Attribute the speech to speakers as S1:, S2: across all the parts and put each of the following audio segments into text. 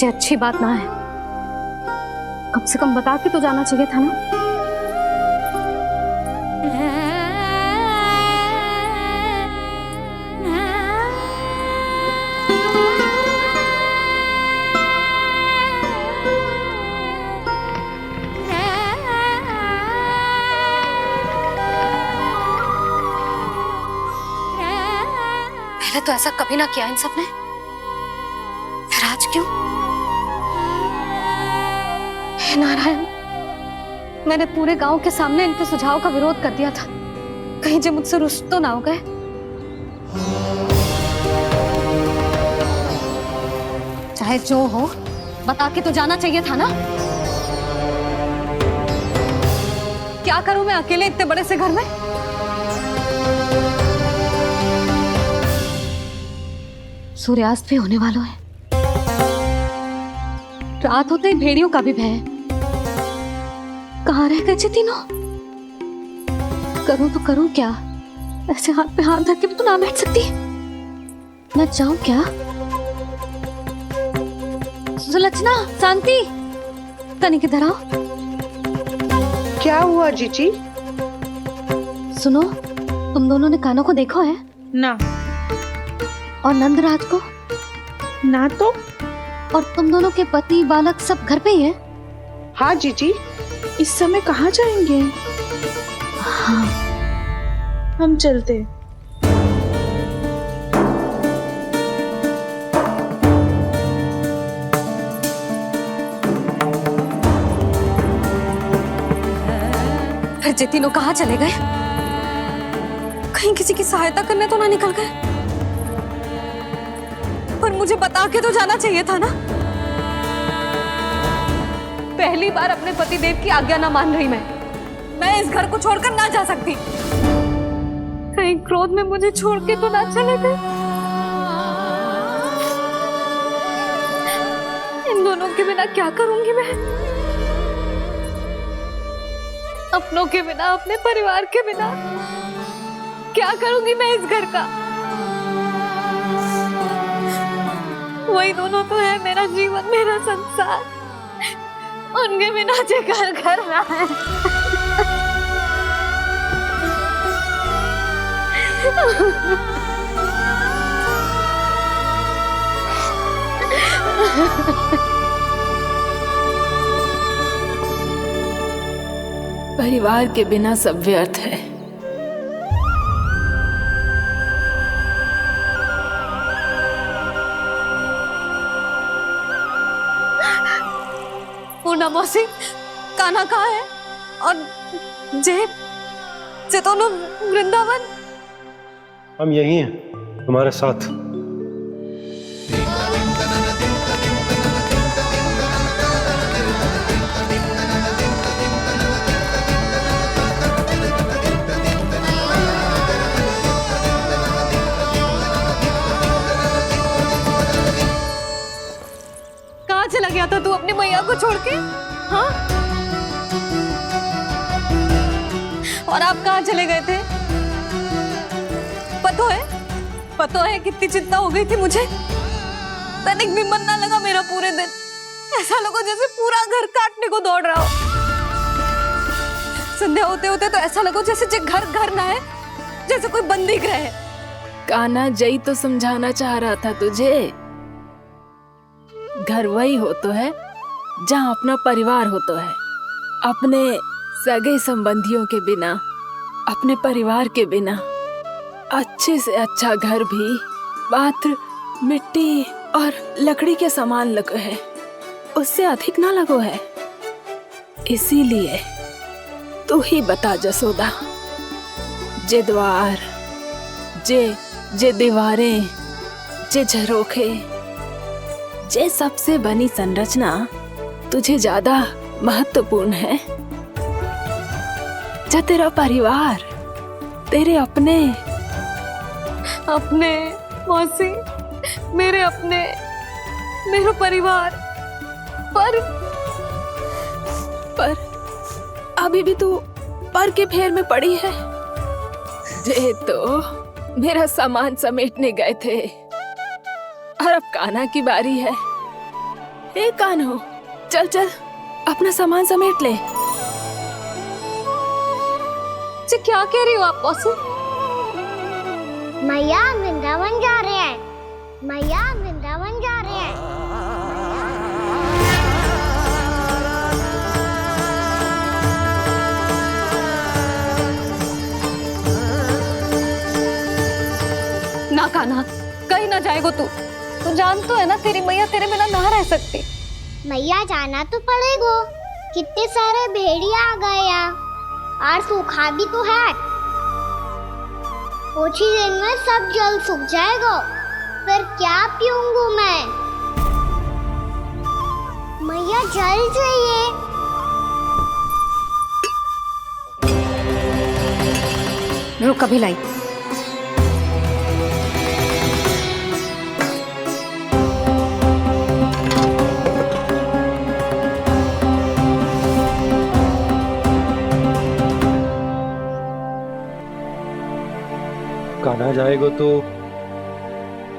S1: ये अच्छी बात ना है। कम से कम बता के तो जाना चाहिए था ना। पहले तो ऐसा कभी ना किया इन सब ने, फिर आज क्यों? हे नारायण, मैंने पूरे गांव के सामने इनके सुझाव का विरोध कर दिया था, कहीं जो मुझसे रुष्ट तो ना हो गए। चाहे जो हो, बता के तो जाना चाहिए था ना। क्या करूं मैं अकेले इतने बड़े से घर में? सूर्यास्त भी होने वाला है, रात होते ही भेड़ियों का भी भय है। कहाँ रह गए तीनों? करूं तो करूं क्या? ऐसे हाथ पे हाथ धर के भी तो ना बैठ सकती। मैं जाऊं क्या? सुलक्षणा, शांति, तनिक इधर आओ।
S2: क्या हुआ जीजी?
S1: सुनो, तुम दोनों ने कानों को देखो है
S2: ना।
S1: और नंदराज को
S2: ना तो।
S1: और तुम दोनों के पति बालक सब घर पे ही हैं?
S2: हाँ जीजी, इस समय कहाँ जाएंगे?
S1: हाँ,
S2: हम चलते।
S1: फिर ये तीनों कहाँ चले गए? कहीं किसी की सहायता करने तो ना निकल गए? पर मुझे बता के तो जाना चाहिए था ना। पहली बार अपने पतिदेव की आज्ञा ना मान रही मैं इस घर को छोड़कर ना जा सकती। कहीं क्रोध में मुझे छोड़ के तो ना चले गए। इन दोनों के बिना क्या करूंगी मैं? अपनों के बिना, अपने परिवार के बिना क्या करूंगी मैं इस घर का? वही दोनों तो है मेरा जीवन, मेरा संसार। उनके बिना जो घर घर रहा है।
S3: परिवार के बिना सब व्यर्थ है।
S1: पूर्णा मौसी, कान्हा कहाँ है? और जे दोनों वृंदावन?
S4: हम यही हैं, तुम्हारे साथ।
S1: कहाँ चला गया था तू अपनी मैया को छोड़ के? हाँ? और आप कहाँ चले गए थे? पतो है कितनी चिंता हो गई थी मुझे। तनिक भी मन ना लगा मेरा पूरे दिन। ऐसा लगा जैसे पूरा घर काटने को दौड़ रहा हो। संध्या होते होते तो ऐसा लगा जैसे घर घर ना है, जैसे कोई बंदी गृह है।
S3: कान्हा, जय तो समझाना चाह रहा था तुझे। घर वही हो तो है जहाँ अपना परिवार हो तो है। अपने सगे संबंधियों के बिना, अपने परिवार के बिना अच्छे से अच्छा घर भी मात्र मिट्टी और लकड़ी के समान लगो है, उससे अधिक ना लगो है। इसीलिए तू ही बता जसोदा, जे द्वार, जे दीवारें, जे झरोखे, जे सबसे बनी संरचना तुझे ज्यादा महत्वपूर्ण है? जा तेरा परिवार, तेरे अपने
S1: मौसी, मेरे अपने, मेरा परिवार।
S3: पर अभी भी तू पर के फेर में पड़ी है। जे तो मेरा सामान समेटने गए थे और अब कान्हा की बारी है। ए कान्हो, चल चल अपना सामान समेट ले।
S1: जी क्या कह रही हो आप मौसी?
S5: मैया वृंदावन जा रहे हैं। मैया वृंदावन जा रहे हैं।
S1: ना कान्हा, कहीं ना जाएगो तू जान तो है ना तेरी मैया तेरे बिना ना रह सकती।
S5: मैया जाना तो पड़ेगा। कितने सारे भेड़िया आ गए यहाँ और सूखा भी तो है। कुछ ही दिन में सब जल सूख जाएगा। फिर क्या पीऊंगा मैं? मैया जल चाहिए।
S1: रुक अभी लाई।
S4: कान्हा जाएगा तो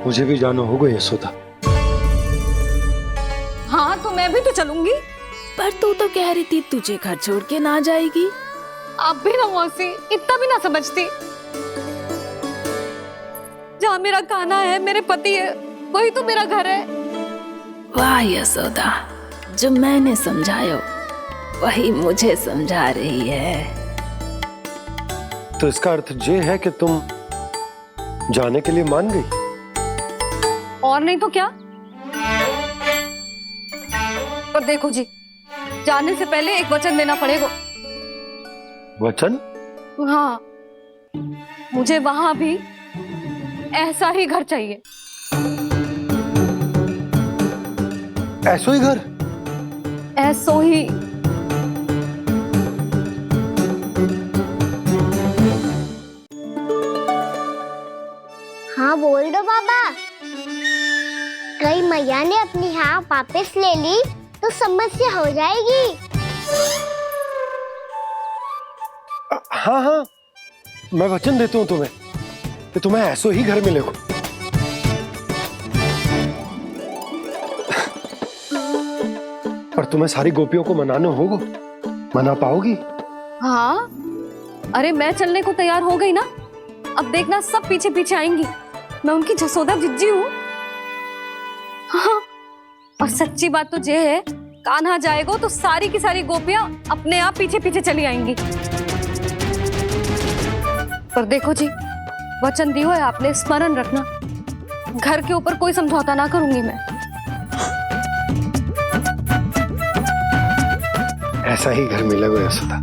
S4: मुझे भी जाना होगा यशोदा।
S1: हाँ तो मैं भी तो चलूंगी।
S3: पर तू तो कह रही थी तुझे घर छोड़ के ना जाएगी।
S1: आप भी ना मौसी, इतना भी ना समझती। जहाँ मेरा कान्हा है, मेरे पति है, वही तो मेरा घर है।
S3: वाह यशोदा, जो मैंने समझायो वही मुझे समझा रही है।
S4: तो इसका अर्थ ये है कि तुम जाने के लिए मान गई?
S1: और नहीं तो क्या। और देखो जी, जाने से पहले एक वचन देना पड़ेगा।
S4: वचन?
S1: हाँ, मुझे वहां भी ऐसा ही घर चाहिए।
S4: ऐसो ही घर?
S1: ऐसो ही।
S5: हाँ बोल दो बाबा। कहीं मैया ने अपनी हाँ वापस ले ली तो समस्या हो जाएगी।
S4: हाँ हाँ, मैं वचन देता हूँ तुम्हें कि तुम्हें ऐसो ही घर मिलेगा। पर तुम्हें सारी गोपियों को मनाना होगा। मना पाओगी?
S1: हाँ, अरे मैं चलने को तैयार हो गई ना। अब देखना सब पीछे पीछे आएंगी। मैं उनकी जसोदा जिज्जी हूँ। हाँ, और सच्ची बात तो ये है, कान्हा जाएगा तो सारी की सारी गोपियां अपने आप पीछे पीछे चली आएंगी। पर देखो जी, वचन दियो है आपने, स्मरण रखना। घर के ऊपर कोई समझौता ना करूंगी मैं।
S4: ऐसा ही घर मिलेगा यशोदा।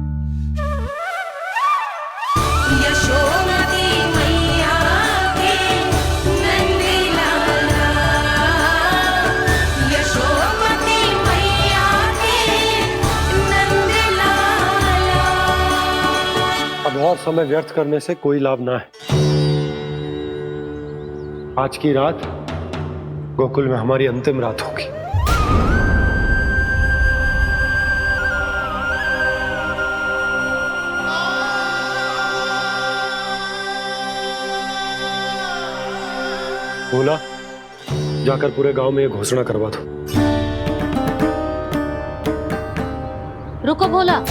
S4: अब और समय व्यर्थ करने से कोई लाभ ना है। आज की रात गोकुल में हमारी अंतिम रात होगी। बोला, जाकर पूरे गांव में ये घोषणा करवा दो।
S1: रुको भोला।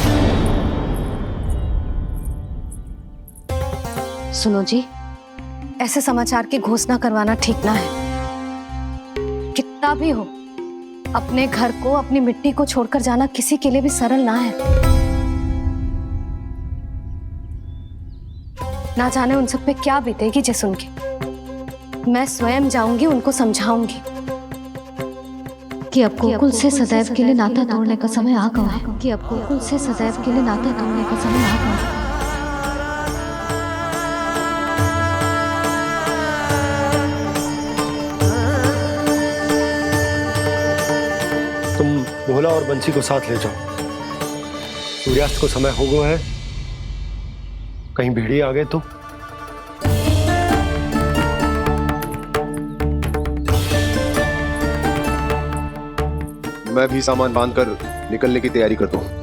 S1: सुनो जी, ऐसे समाचार की घोषणा करवाना ठीक ना है। कितना भी हो, अपने घर को, अपनी मिट्टी को छोड़कर जाना किसी के लिए भी सरल ना है। ना जाने उन सब पे क्या बीतेगी जे सुन के। मैं स्वयं जाऊंगी, उनको समझाऊंगी कि अब गोकुल से सदैव के लिए नाता तोड़ने का समय आ गया है। कि अब गोकुल से सदैव के लिए नाता तोड़ने का समय आ गया है।
S4: तुम भोला और बंसी को साथ ले जाओ। सूर्यास्त को समय हो गया है, कहीं भेड़िए आ गए तो।
S6: मैं भी सामान बांधकर निकलने की तैयारी करता हूँ।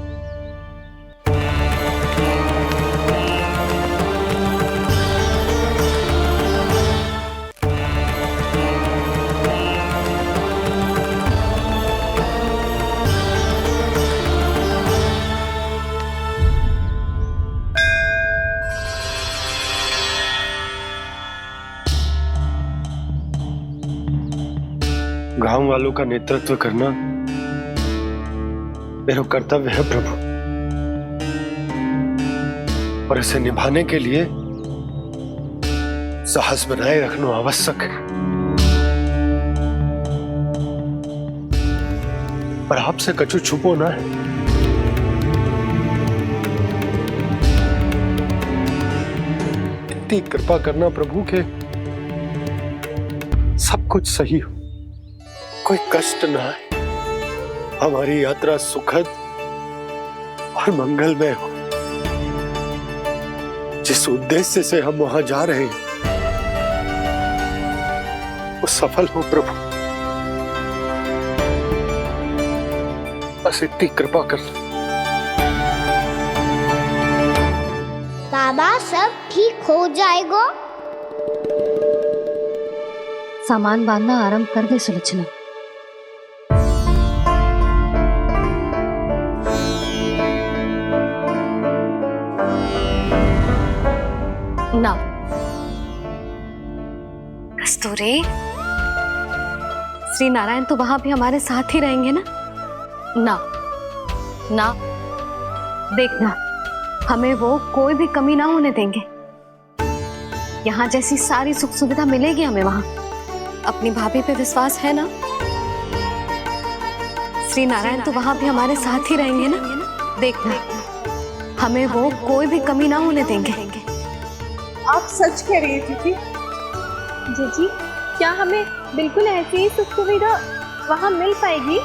S4: गांव वालों का नेतृत्व करना मेरा कर्तव्य है प्रभु, और इसे निभाने के लिए साहस बनाए रखना आवश्यक है। पर आपसे कछु छुपो ना है। इतनी कृपा करना प्रभु के सब कुछ सही हो, कोई कष्ट ना आए, हमारी यात्रा सुखद और मंगलमय हो। जिस उद्देश्य से हम वहां जा रहे हैं वो सफल हो प्रभु, बस इतनी कृपा कर।
S5: बाबा सब ठीक हो जाएगा।
S1: सामान बांधना आरंभ कर दे सुलोचना। ना कस्तूरी, श्री नारायण तो वहां भी हमारे साथ ही रहेंगे ना? ना ना, देखना हमें वो कोई भी कमी ना होने देंगे। यहाँ जैसी सारी सुख सुविधा मिलेगी हमें वहां। अपनी भाभी पे विश्वास है ना? श्री नारायण तो वहां भी हमारे साथ ही रहेंगे ना? देखना हमें वो कोई भी कमी ना होने देंगे।
S2: आप सच कह रही है जीजी। जीजी, क्या हमें बिल्कुल ऐसी ही सुख सुविधा वहाँ मिल पाएगी?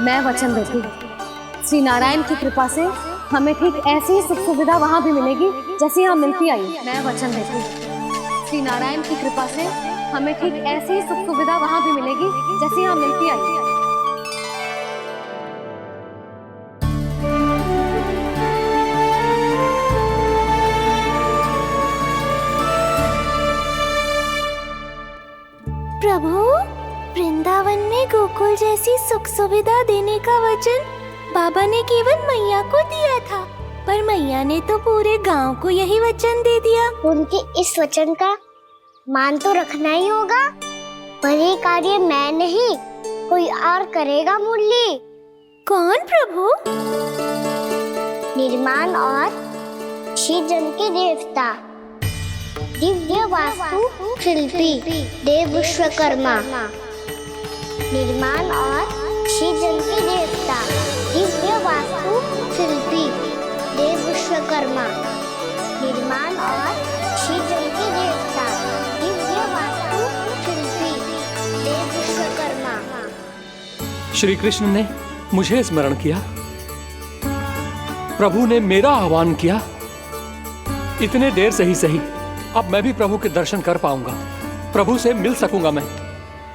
S1: मैं वचन देती हूँ, श्री नारायण की कृपा से हमें ठीक ऐसी ही सुख सुविधा वहाँ भी मिलेगी जैसी यहाँ मिलती आई। मैं वचन देती हूँ, श्री नारायण की कृपा से हमें ठीक ऐसी ही सुख सुविधा वहाँ भी मिलेगी जैसी यहाँ मिलती आई।
S5: प्रभु, वृंदावन में गोकुल जैसी सुख सुविधा देने का वचन बाबा ने केवल मैया को दिया था, पर मैया ने तो पूरे गांव को यही वचन दे दिया। उनके इस वचन का मान तो रखना ही होगा, पर ये कार्य मैं नहीं कोई और करेगा। मुरली कौन प्रभु? निर्माण और सृजन के देवता, दिव्य वास्तु शिल्पी देव विश्वकर्मा। निर्माण और सृजन के देवता, दिव्य वास्तु शिल्पी देव विश्वकर्मा। निर्माण और सृजन के देवता, दिव्य वास्तु शिल्पी देव विश्वकर्मा।
S7: श्री कृष्ण ने मुझे स्मरण किया, प्रभु ने मेरा आह्वान किया। इतने देर से ही सही, अब मैं भी प्रभु के दर्शन कर पाऊंगा, प्रभु से मिल सकूंगा।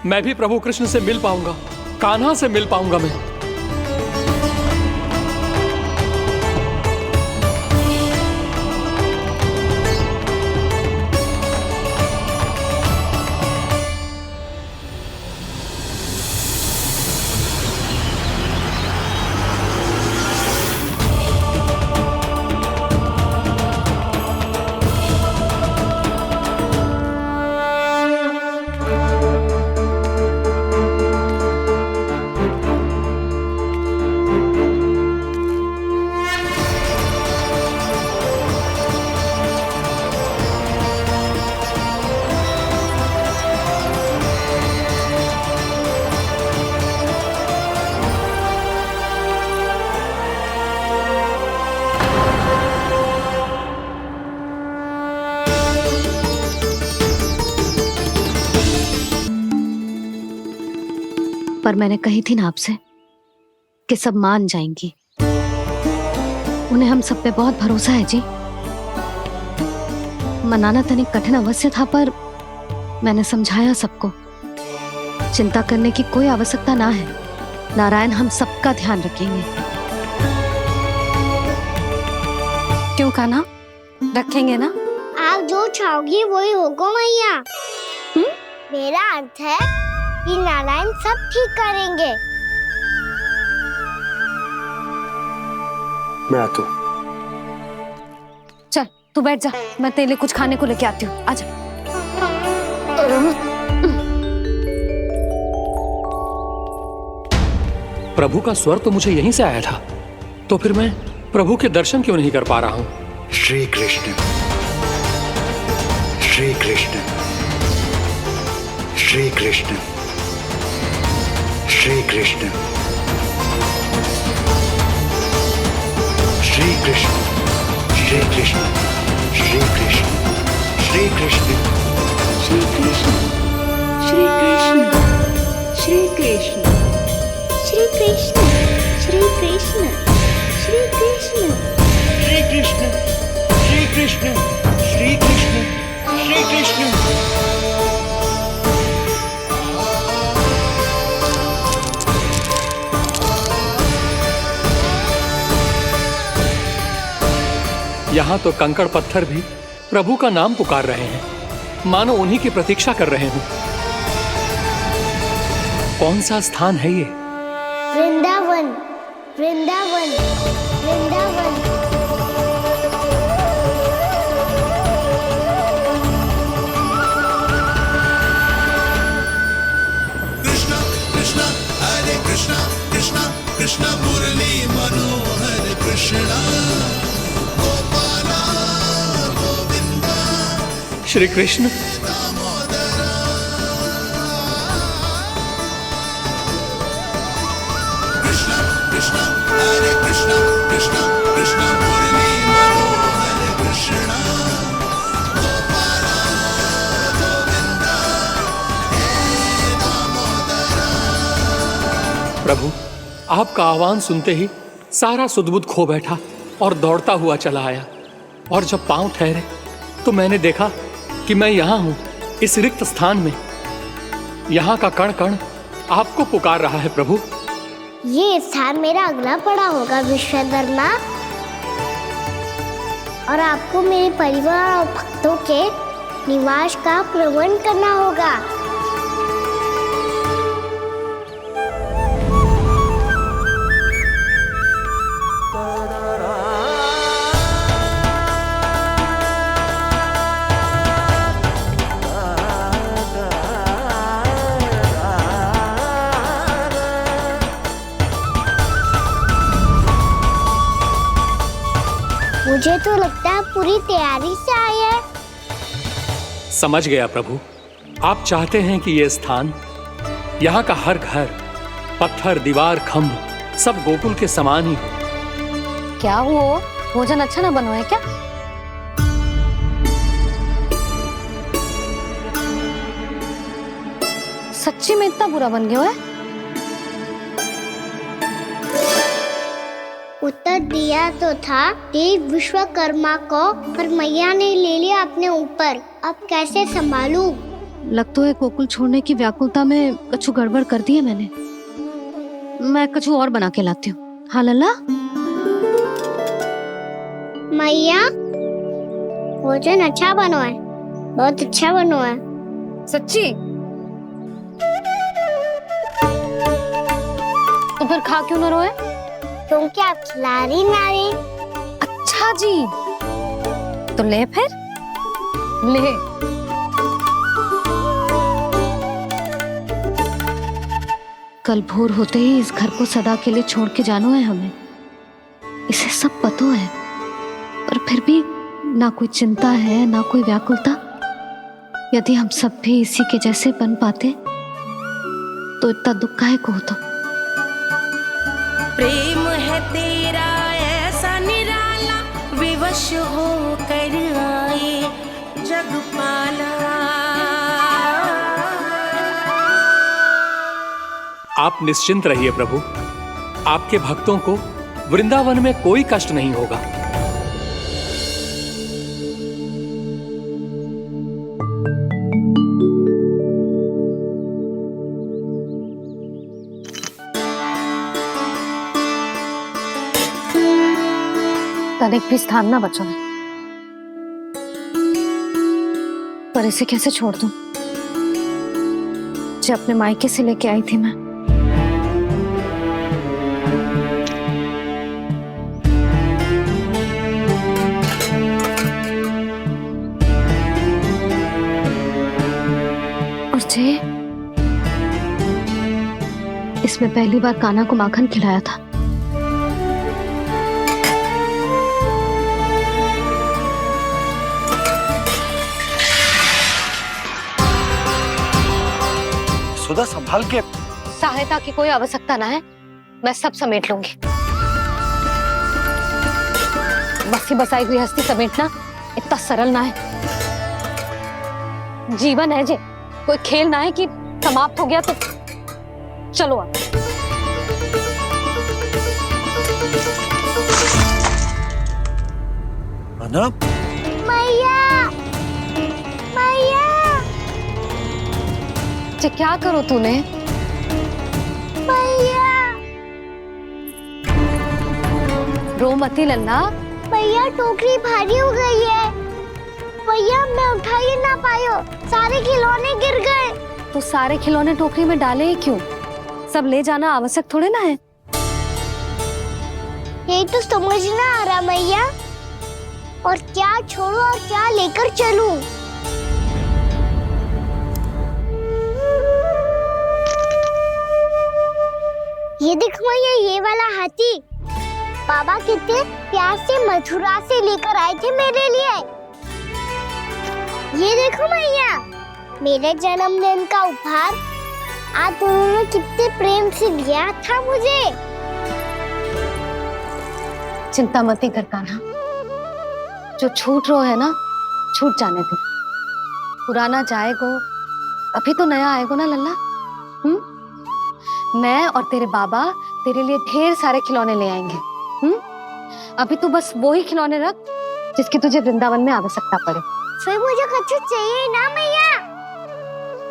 S7: मैं भी प्रभु कृष्ण से मिल पाऊंगा, कान्हा से मिल पाऊंगा मैं।
S1: पर मैंने कही थी ना आपसे कि सब मान जाएंगी। उन्हें हम सब पे बहुत भरोसा है जी। मनाना तनिक कठिन अवश्य था, पर मैंने समझाया सबको। चिंता करने की कोई आवश्यकता ना है, नारायण हम सबका ध्यान रखेंगे। क्यों कान्हा, रखेंगे ना?
S5: आप जो चाहोगी वही होगा मैया। मेरा अर्थ है कि नारायण सब ठीक करेंगे।
S4: मैं आता हूँ।
S1: चल तू बैठ जा, मैं तेरे लिए कुछ खाने को लेके आती हूँ। आजा।
S7: प्रभु का स्वर तो मुझे यहीं से आया था, तो फिर मैं प्रभु के दर्शन क्यों नहीं कर पा रहा हूँ?
S8: श्री कृष्ण, श्री कृष्ण, श्री कृष्ण, श्री कृष्ण, श्री कृष्ण, श्री कृष्ण, श्री कृष्ण, श्री कृष्ण,
S5: श्री कृष्ण, श्री कृष्ण, श्री कृष्ण, श्री कृष्ण, श्री कृष्ण, श्री कृष्ण,
S8: श्री कृष्ण, श्री कृष्ण, श्री कृष्ण, श्री कृष्ण।
S7: यहाँ तो कंकड़ पत्थर भी प्रभु का नाम पुकार रहे हैं, मानो उन्हीं की प्रतीक्षा कर रहे हूँ। कौन सा स्थान है ये?
S5: वृंदावन, वृंदावन, वृंदावन।
S9: कृष्णा कृष्णा हरे कृष्णा, कृष्णा कृष्णा मुरली मनोहर कृष्णा, गोपाला गोविंदा
S7: श्री कृष्ण।
S9: दामोदरा। कृष्णा कृष्णा हरे कृष्णा, कृष्णा कृष्णा मुरली मनोहर कृष्णा, गोपाला गोविंदा हे दामोदरा।
S7: प्रभु, आपका आह्वान सुनते ही सारा सुध-बुध खो बैठा और दौड़ता हुआ चला आया, और जब पांव ठहरे तो मैंने देखा कि मैं यहाँ हूँ, इस रिक्त स्थान में। यहाँ का कण कण आपको पुकार रहा है प्रभु।
S5: ये स्थान मेरा अगला पड़ा होगा विश्वकर्मा, और आपको मेरे परिवार और भक्तों के निवास का प्रबंध करना होगा। मुझे तो लगता है पूरी तैयारी से आए हैं।
S7: समझ गया प्रभु, आप चाहते हैं कि ये स्थान, यहाँ का हर घर, पत्थर, दीवार, खम्भ सब गोकुल के समान ही हो।
S1: क्या हुआ? भोजन अच्छा ना बनो है क्या? सच्ची में इतना बुरा बन गया है?
S5: उत्तर दिया तो था देव विश्वकर्मा को, पर मैया ने ले लिया अपने ऊपर। अब कैसे संभालूं?
S1: लग तो है गोकुल छोड़ने की व्याकुलता में कछु गड़बड़ कर दी है मैंने। मैं कछु और बना के लाती हूँ। हाँ लल्ला?
S5: मैया, भोजन अच्छा बनो है, बहुत अच्छा बनो है।
S1: सच्ची? तो फिर खा क्यों ना रोए?
S5: तुम क्या खिला रही नारी?
S1: अच्छा जी, तो ले फिर ले। कल भोर होते ही इस घर को सदा के लिए छोड़ के जाना है हमें। इसे सब पता है, पर फिर भी ना कोई चिंता है ना कोई व्याकुलता। यदि हम सब भी इसी के जैसे बन पाते तो इतना दुख काहे को होता।
S10: प्रेम है तेरा ऐसा निराला, विवश हो कर आए जगपाला।
S7: आप निश्चिंत रहिए प्रभु, आपके भक्तों को वृंदावन में कोई कष्ट नहीं होगा।
S1: तनिक भी स्थान ना बचा है, पर इसे कैसे छोड़ दूं? जो अपने मायके से लेके आई थी मैं। और जे इस जिसमें पहली बार कान्हा को माखन खिलाया था।
S4: सुधा संभाल के।
S1: सहायता की कोई आवश्यकता ना है, मैं सब समेट लूंगी। बसी बसाई गृहस्थी समेटना इतना सरल ना है। जीवन है जे, कोई खेल ना है कि समाप्त हो गया तो चलो आप।
S4: कान्हा,
S5: मैया मैया
S1: जे क्या करो तूने?
S5: मैया
S1: रो मती लल्ला।
S5: मैया टोकरी भारी हो गई है। भैया मैं उठा ही ना पायो, सारे खिलौने गिर गए।
S1: तो सारे खिलौने टोकरी में डाले ही क्यों? सब ले जाना आवश्यक थोड़े ना है।
S5: यही तो समझ ना आ रहा मैया, और क्या छोड़ू और क्या लेकर चलूं? ये देखो मैया, ये वाला हाथी बाबा कितने प्यार से मथुरा से लेकर आए थे मेरे लिए। ये देखो मैया, मेरे जन्मदिन का उपहार आज उन्होंने कितने प्रेम से दिया था मुझे।
S1: चिंता मती कर कान्हा, जो छूट रो है ना छूट जाने दे। पुराना जाएगो, अभी तो नया आएगो ना लल्ला। मैं और तेरे बाबा तेरे लिए ढेर सारे खिलौने ले आएंगे। अभी तू बस वो ही खिलौने रख जिसकी तुझे वृंदावन में आवश्यकता पड़े।
S5: फिर मुझे कुछ चाहिए ना मैया,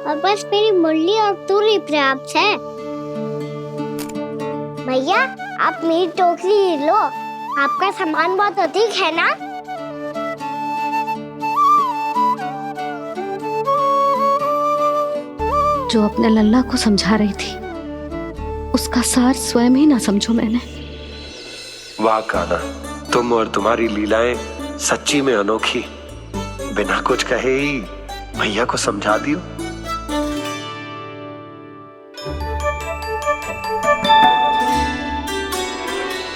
S5: और बस मेरी मुरली और तूरी पर्याप्त है। मैया आप मेरी टोकरी लो, आपका सामान बहुत अधिक है ना।
S1: जो अपने लल्ला को समझा रही थी उसका सार स्वयं ही ना समझो मैंने।
S11: वाह कान्हा, तुम और तुम्हारी लीलाएं सच्ची में अनोखी। बिना कुछ कहे ही भैया को समझा दियो।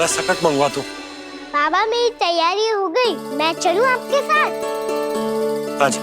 S4: मैं सकट मंगवा दूं।
S5: बाबा मेरी तैयारी हो गई, मैं चलूं आपके साथ?
S4: आज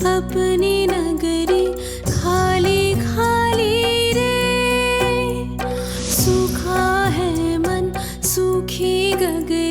S10: अपनी नगरी खाली खाली रे, सूखा है मन सूखी गगरी।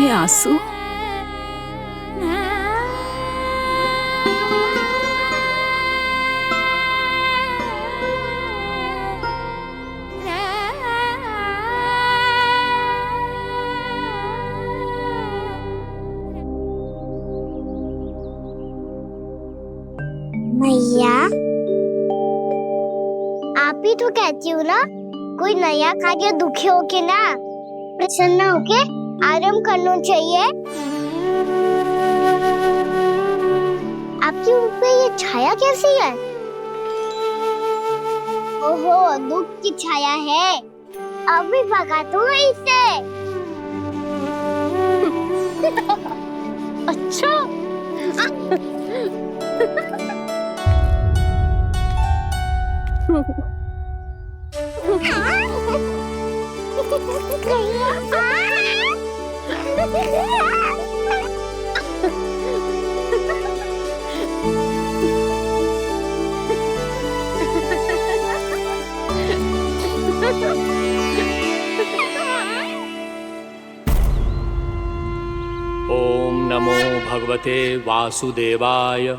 S3: में आंसू?
S5: मैया, आप ही तो कहती हो ना, कोई नया कार्य दुखी होके ना प्रसन्न होके आराम करना चाहिए। आपके मुंह पे ये छाया कैसी है? ओहो, दुख की छाया है। अभी भगा दूं इसे। अच्छा।
S7: ओम नमो भगवते वासुदेवाय।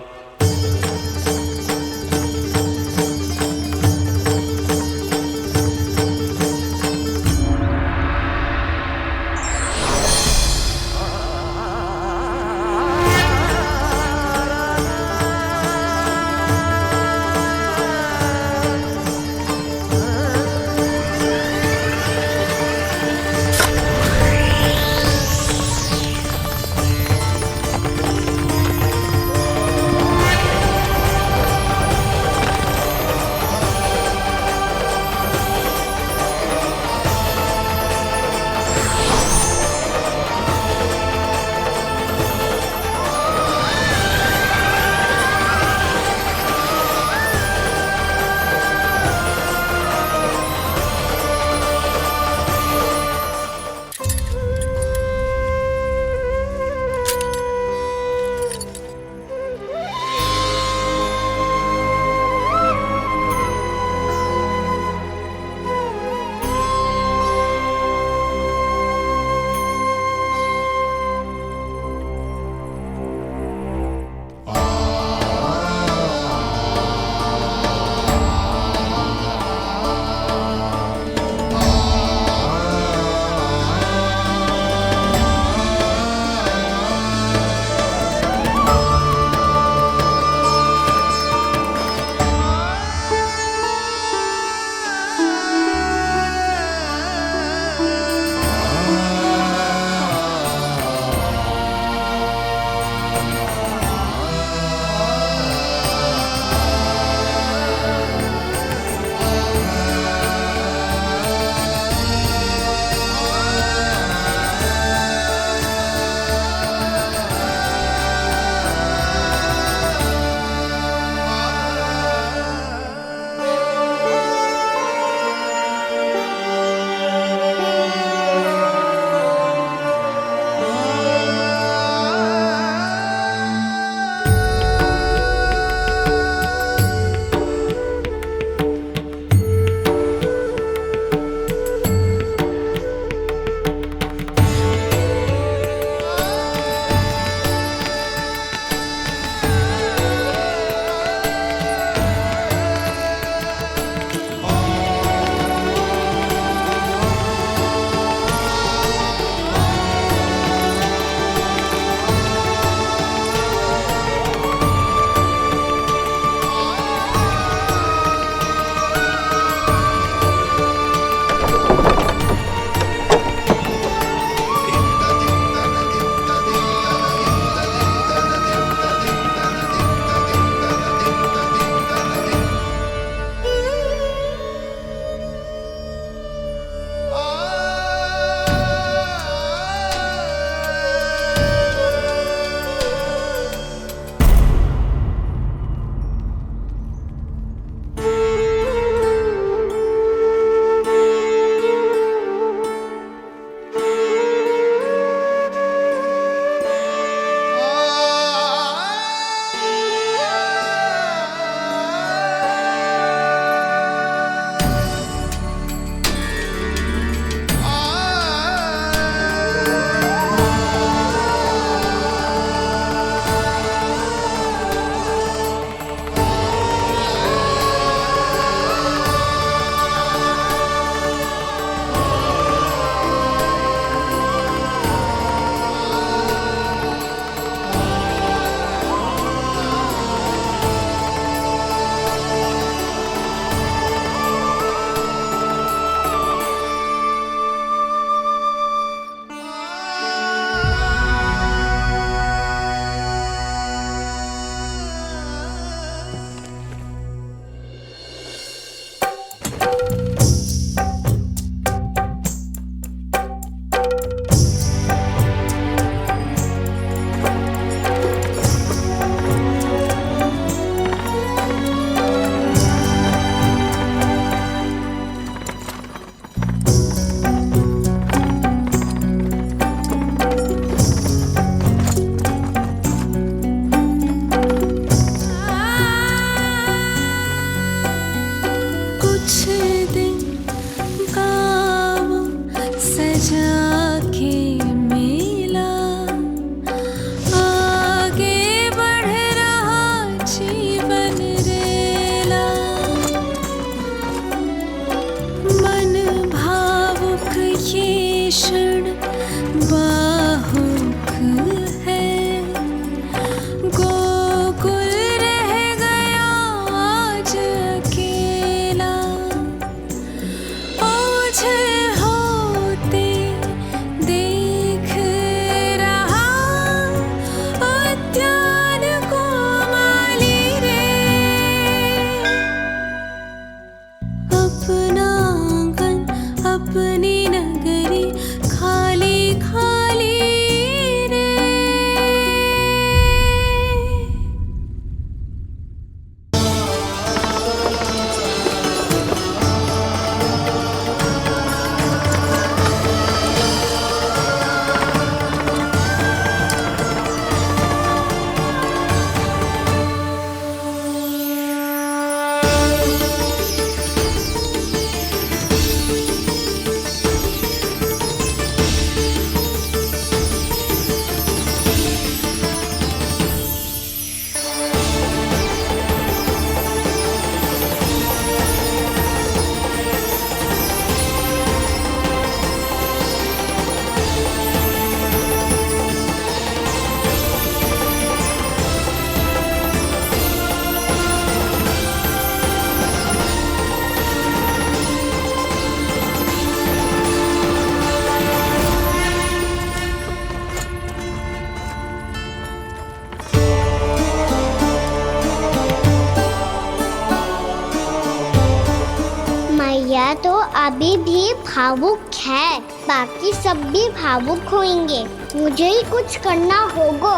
S5: मैया तो अभी भी भावुक है, बाकी सब भी भावुक होंगे। मुझे ही कुछ करना होगा।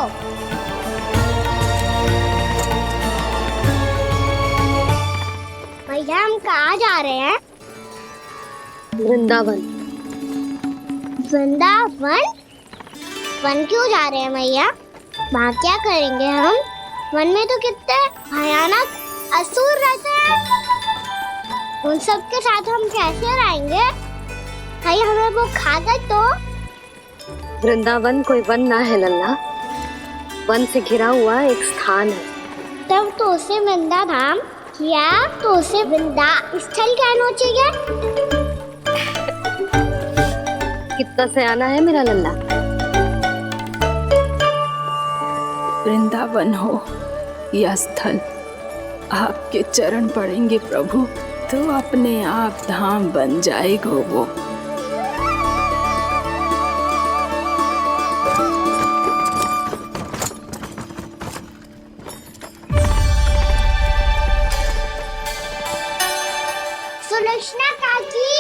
S5: भैया हम कहाँ जा रहे हैं?
S1: वृंदावन।
S5: वृंदावन? वन क्यों जा रहे हैं मैया? वहाँ क्या करेंगे हम? वन में तो कितने भयानक असुर रहते हैं। उन सब के साथ हम कैसे रहेंगे? कहीं हमें वो खा गए तो?
S1: वृंदावन कोई वन ना है लल्ला, वन से घिरा हुआ एक स्थान है।
S5: तब तो उसे वृंदा धाम या तो उसे वृंदा स्थल कहना चाहिए।
S1: कितना सयाना है मेरा लल्ला।
S3: वृंदावन हो या स्थल, आपके चरण पड़ेंगे प्रभु तो अपने आप धाम बन जाएगा वो।
S5: सुलक्षणा काकी,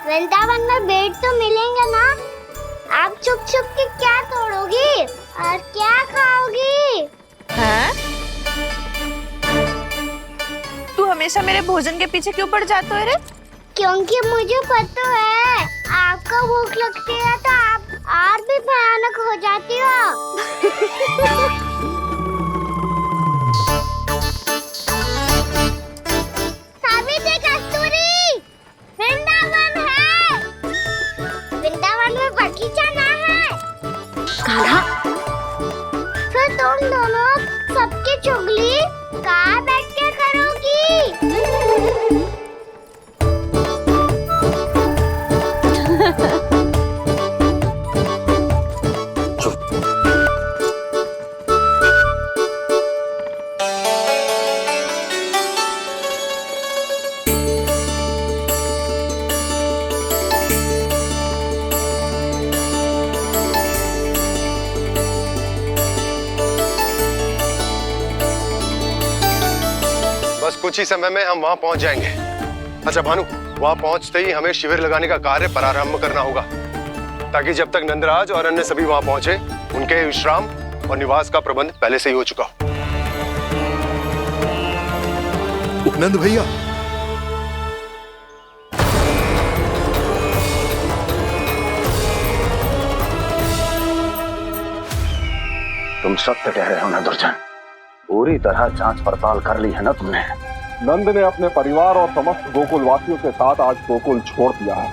S5: वृंदावन में बेट तो मिलेंगे ना? आप छुप छुप के क्या तोड़ोगी और क्या खाओगी?
S2: हाँ? तू हमेशा मेरे भोजन के पीछे क्यों पड़ जाते हो रे?
S5: क्योंकि मुझे पता है आपको भूख लगती है तो आप और भी भयानक हो जाती हो। सावित्री, कस्तूरी, वृंदावन है। वृंदावन में बगीचा ना है।
S1: कान्हा,
S5: फिर तुम दोनों सबकी चुगली कहाँ बैठ के करोगी?
S6: बस कुछ ही समय में हम वहां पहुंच जाएंगे। अच्छा भानु, वहां पहुंचते ही हमें शिविर लगाने का कार्य प्रारंभ करना होगा, ताकि जब तक नंदराज और अन्य सभी वहां पहुंचे उनके विश्राम और निवास का प्रबंध पहले से ही हो चुका हो। उपनंद भैया,
S8: तुम सत्य कह रहे हो ना दुर्जन? पूरी तरह जांच पड़ताल कर ली है ना तुमने?
S12: नंद ने अपने परिवार और समस्त गोकुल वासियों के साथ आज गोकुल छोड़ दिया है।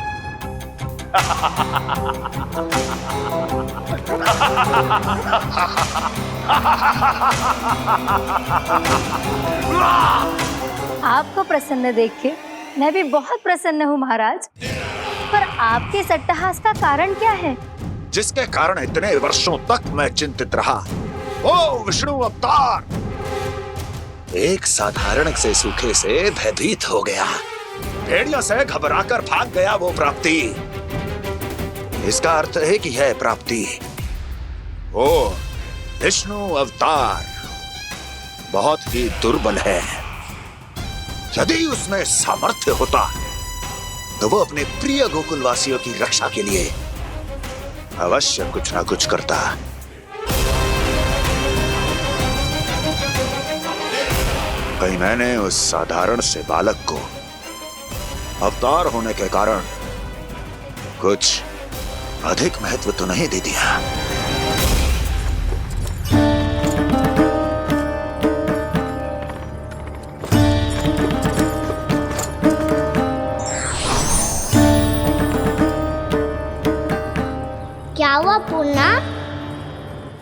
S13: आपको प्रसन्न देख के मैं भी बहुत प्रसन्न हूँ महाराज। पर आपके इस अट्टहास का कारण क्या है?
S8: जिसके कारण इतने वर्षों तक मैं चिंतित रहा, ओ विष्णु अवतार एक साधारण से सूखे से भयभीत हो गया, भेड़ियों से घबराकर भाग गया वो प्राप्ति। इसका अर्थ है कि यह प्राप्ति ओ विष्णु अवतार बहुत ही दुर्बल है। यदि उसमें सामर्थ्य होता तो वो अपने प्रिय गोकुलवासियों की रक्षा के लिए अवश्य कुछ ना कुछ करता। कहीं मैंने उस साधारण से बालक को अवतार होने के कारण कुछ अधिक महत्व तो नहीं दे दिया?
S5: क्या हुआ पूर्णा?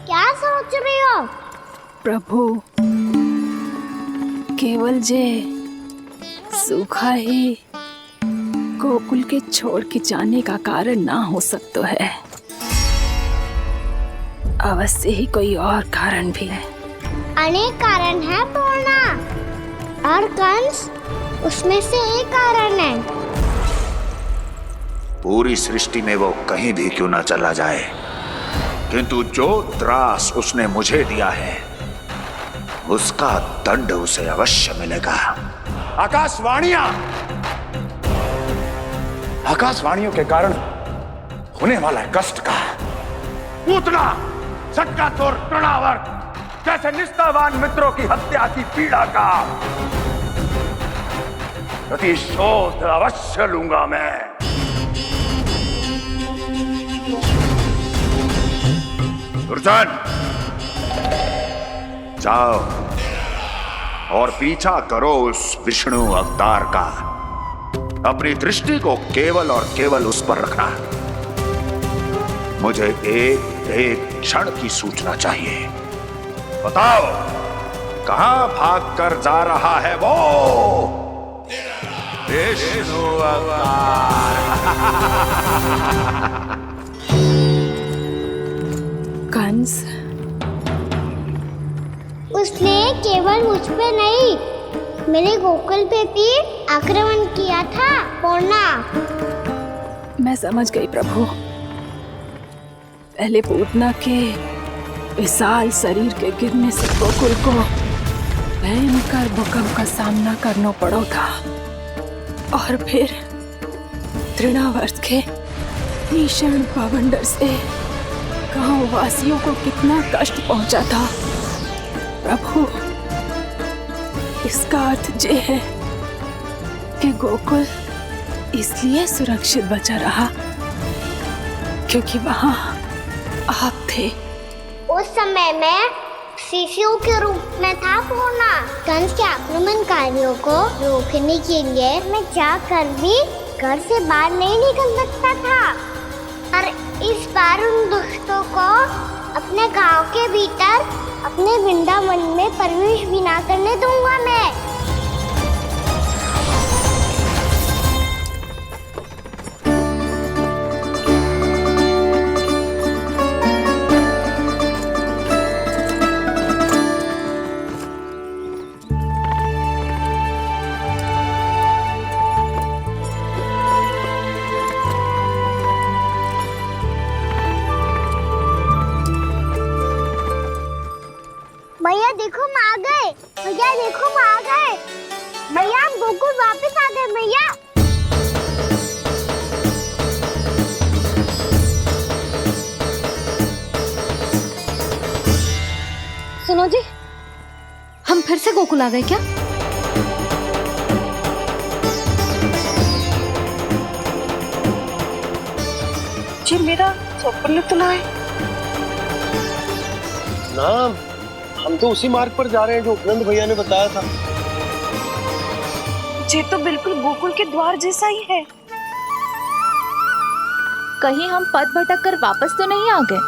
S5: क्या सोच रही हो?
S3: प्रभु, केवल जे सूखा ही गोकुल के छोड़ के जाने का कारण ना हो सकता है, अवश्य ही कोई और कारण भी है।
S5: अनेक कारण है पूर्णा, और कंस उसमें से एक कारण है।
S8: पूरी सृष्टि में वो कहीं भी क्यों ना चला जाए, किंतु जो त्रास उसने मुझे दिया है उसका दंड उसे अवश्य मिलेगा। आकाशवाणियों के कारण होने वाला कष्ट का पूतना सटका चोर तृणावर जैसे निष्ठावान मित्रों की हत्या की पीड़ा का प्रतिशोध अवश्य लूंगा मैं। दुर्जन, जाओ और पीछा करो उस विष्णु अवतार का। अपनी दृष्टि को केवल और केवल उस पर रखना। मुझे एक एक क्षण की सूचना चाहिए। बताओ कहां भागकर जा रहा है वो विष्णु अवतार?
S3: कंस,
S5: उसने केवल मुझ पे नहीं, मेरे गोकुल पे भी आक्रमण किया था पूर्णा।
S3: मैं समझ गई प्रभु। पहले पूतना के विशाल शरीर के गिरने से गोकुल को भयंकर भूकंप का सामना करना पड़ा था, और फिर तृणावर्त के भीषण पावंडर से गांव वासियों को कितना कष्ट पहुंचा था। प्रभु, इसका अर्थ ये है कि गोकुल इसलिए सुरक्षित बचा रहा क्योंकि वहां आप थे।
S5: उस समय मैं शिशु के रूप में था पूर्णा। कंस के आक्रमणकारियों को रोकने के लिए मैं जाकर भी घर से बाहर नहीं निकल सकता था, और इस बार उन दुष्टों को अपने गांव के भीतर अपने वृंदावन में प्रवेश भी ना करने दूंगा मैं। भैया देखो हम आ गए, भैया देखो हम आ गए, भैया हम गोकुल वापस आ गए भैया।
S1: सुनो जी, हम फिर से गोकुल आ गए क्या?
S2: जी मेरा चप्पल तो ना है।
S4: ना, हम तो उसी मार्ग पर जा रहे हैं जो उपनंद भैया ने बताया था।
S2: ये तो बिल्कुल गोकुल के द्वार जैसा ही है।
S14: कहीं हम पथ भटक कर वापस तो नहीं आ गए?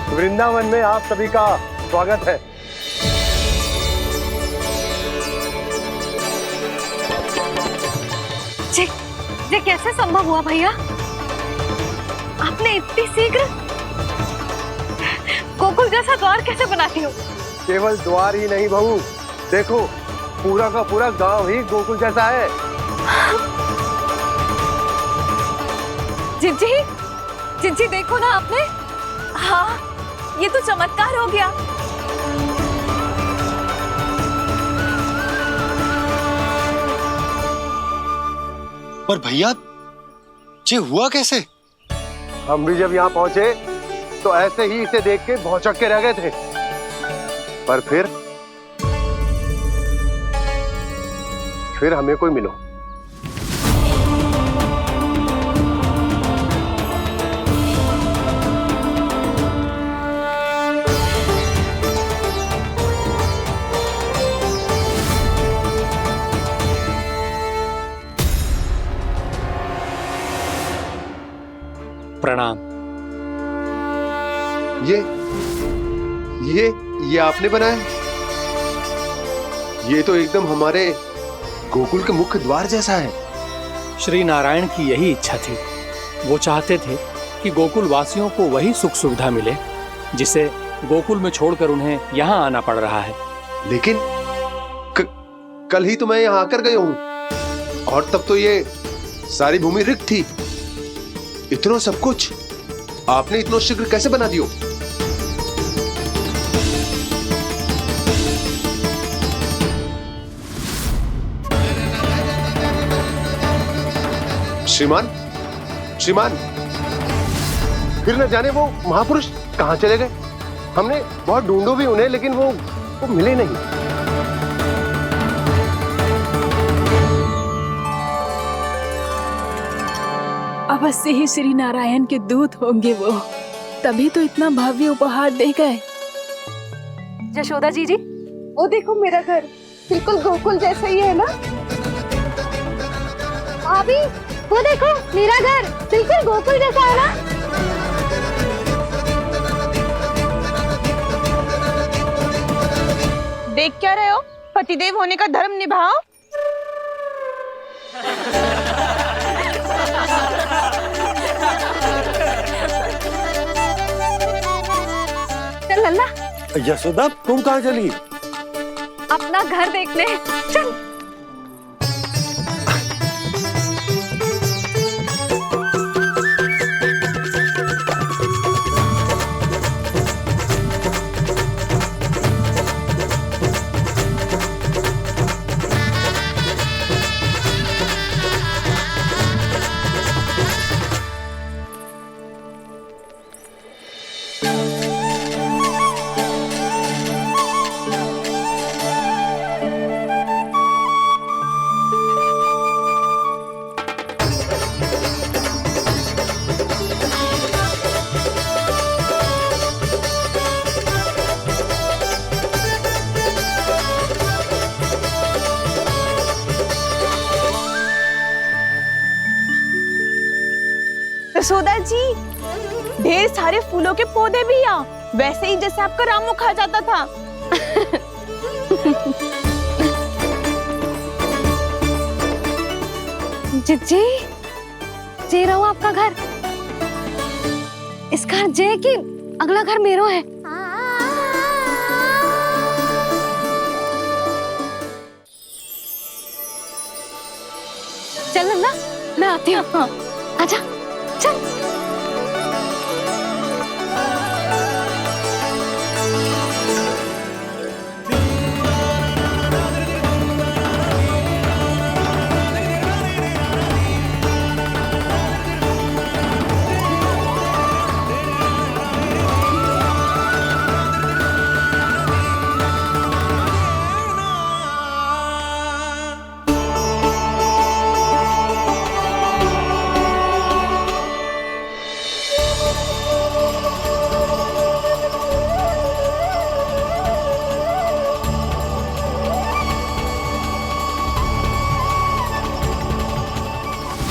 S4: वृंदावन में आप सभी का स्वागत है।
S1: ये कैसे संभव हुआ भैया? आपने इतनी शीघ्र गोकुल जैसा द्वार कैसे बना दिया?
S4: केवल द्वार ही नहीं बहू, देखो पूरा का पूरा गांव ही गोकुल जैसा है।
S1: जिज्जी देखो ना आपने।
S14: हाँ, ये तो चमत्कार हो गया।
S6: पर भैया ये हुआ कैसे?
S4: हम भी जब यहाँ पहुंचे तो ऐसे ही इसे देख के भौचक के रह गए थे, पर फिर हमें कोई मिलो।
S7: प्रणाम।
S6: ये आपने बनाया? ये तो एकदम हमारे गोकुल के मुख्य द्वार जैसा है।
S7: श्री नारायण की यही इच्छा थी। वो चाहते थे कि गोकुल वासियों को वही सुख सुविधा मिले जिसे गोकुल में छोड़कर उन्हें यहाँ आना पड़ रहा है।
S6: लेकिन कल ही तो मैं यहाँ आकर गया हूँ और तब तो ये सारी भूमि रिक्त थी। इतना सब कुछ आपने इतना शीघ्र कैसे बना दियो? श्रीमान, श्रीमान, फिर न जाने वो महापुरुष कहाँ चले गए। हमने बहुत ढूंढो भी उन्हें, लेकिन वो मिले नहीं।
S3: अवश्य ही श्री नारायण के दूत होंगे वो, तभी तो इतना भव्य उपहार दे गए।
S2: यशोदा जी, वो देखो मेरा घर बिल्कुल गोकुल जैसा ही है ना।
S13: भाभी, वो देखो मेरा घर बिल्कुल गोकुल जैसा है ना।
S14: देख क्या रहे हो? पतिदेव होने का धर्म निभाओ।
S1: चल लल्ला,
S4: यशोदा तुम कहाँ चली?
S1: अपना घर देखने चल।
S14: यशोदा जी, ढेर सारे फूलों के पौधे भी यहाँ, वैसे ही जैसे आपका रामू खा जाता था।
S1: जिज्जी, जे रहो आपका घर। इस घर जे कि अगला घर मेरो है। चल ना, मैं आती हूँ। हाँ, आजा, चल।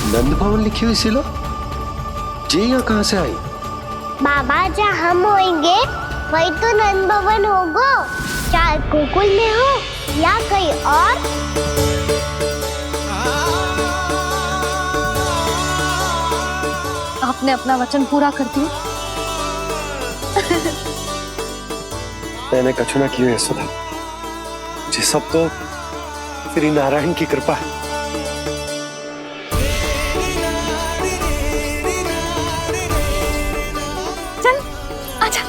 S6: नंद भवन लिखी हुई सिलो जी यहाँ कहाँ से आई?
S5: बाबा, जहाँ हम होंगे वही तो नंद भवन होगा, चाहे गोकुल में हो या कहीं और।
S1: आपने अपना वचन पूरा कर दिया।
S4: मैंने कछु ना किया यशोदा, ये सब तो श्री नारायण की कृपा है।
S1: चल, आजा।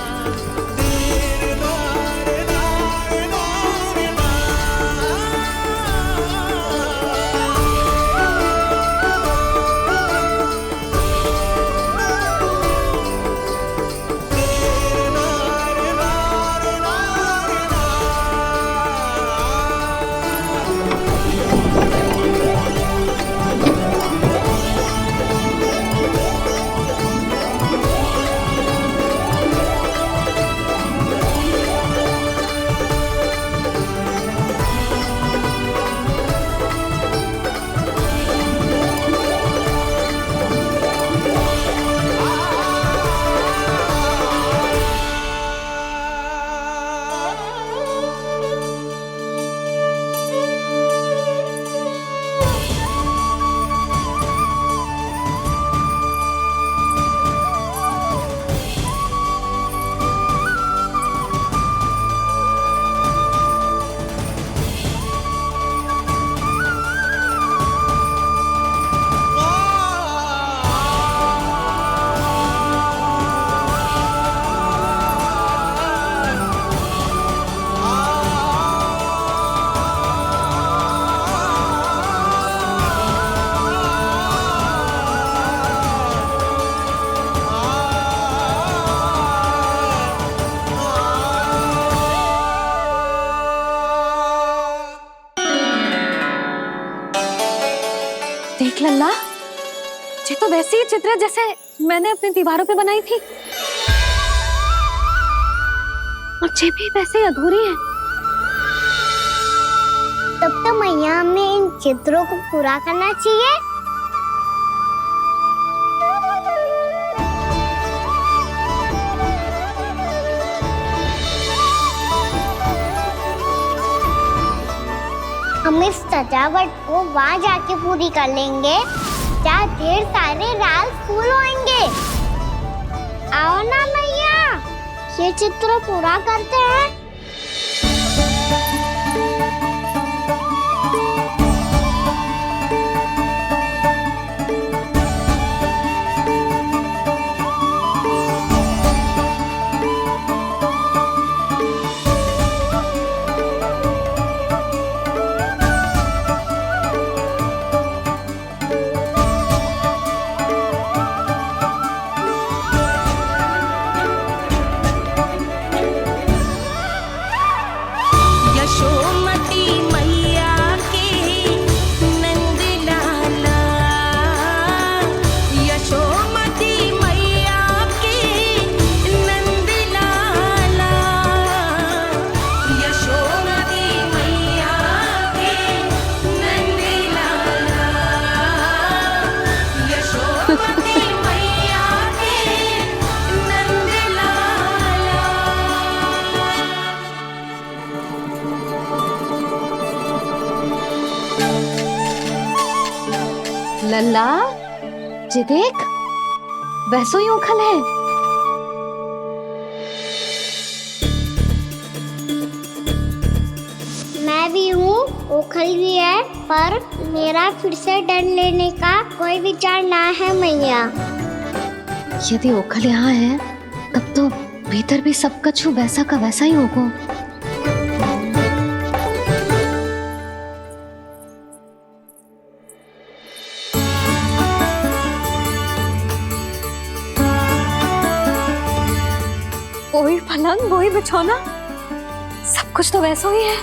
S1: देख लल्ला, ये तो वैसी ही चित्र है जैसे मैंने अपने दीवारों पे बनाई थी, और ये भी वैसे ही अधूरी है।
S5: तब तो मैया हमें इन चित्रों को पूरा करना चाहिए। हम इस सजावट को वहाँ जाके पूरी कर लेंगे जहाँ ढेर सारे लाल फूल होंगे। आओ ना मैया, ये चित्र पूरा करते हैं।
S10: यशोमती मैया के नंद लाला, यशोमती मैया के नंद लाला, यशोमती मैया के नंद लाला, यशोमती मैया के नंद लाला।
S1: लल्ला, ये देख, वैसो ही उखल है।
S5: मैं भी हूँ, ओखल भी है, पर मेरा फिर से डर लेने का कोई विचार ना है मैया।
S1: यदि ओखल यहाँ है, तब तो भीतर भी सब कछु वैसा का वैसा ही होगा। वही पलंग, वही बिछौना, सब कुछ तो वैसा ही है।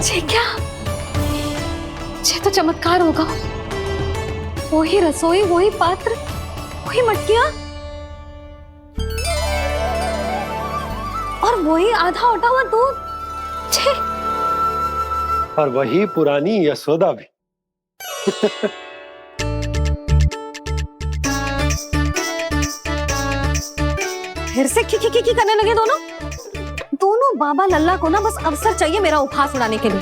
S1: ये क्या? ये तो चमत्कार होगा। वही रसोई, वही पात्र, वही मटकियां, और वही आधा उटा हुआ दूध। छे!
S4: और वही पुरानी यशोदा भी।
S1: फिर से खी करने लगे दोनों। दोनों बाबा लल्ला को ना बस अवसर चाहिए मेरा उपहास उड़ाने के लिए।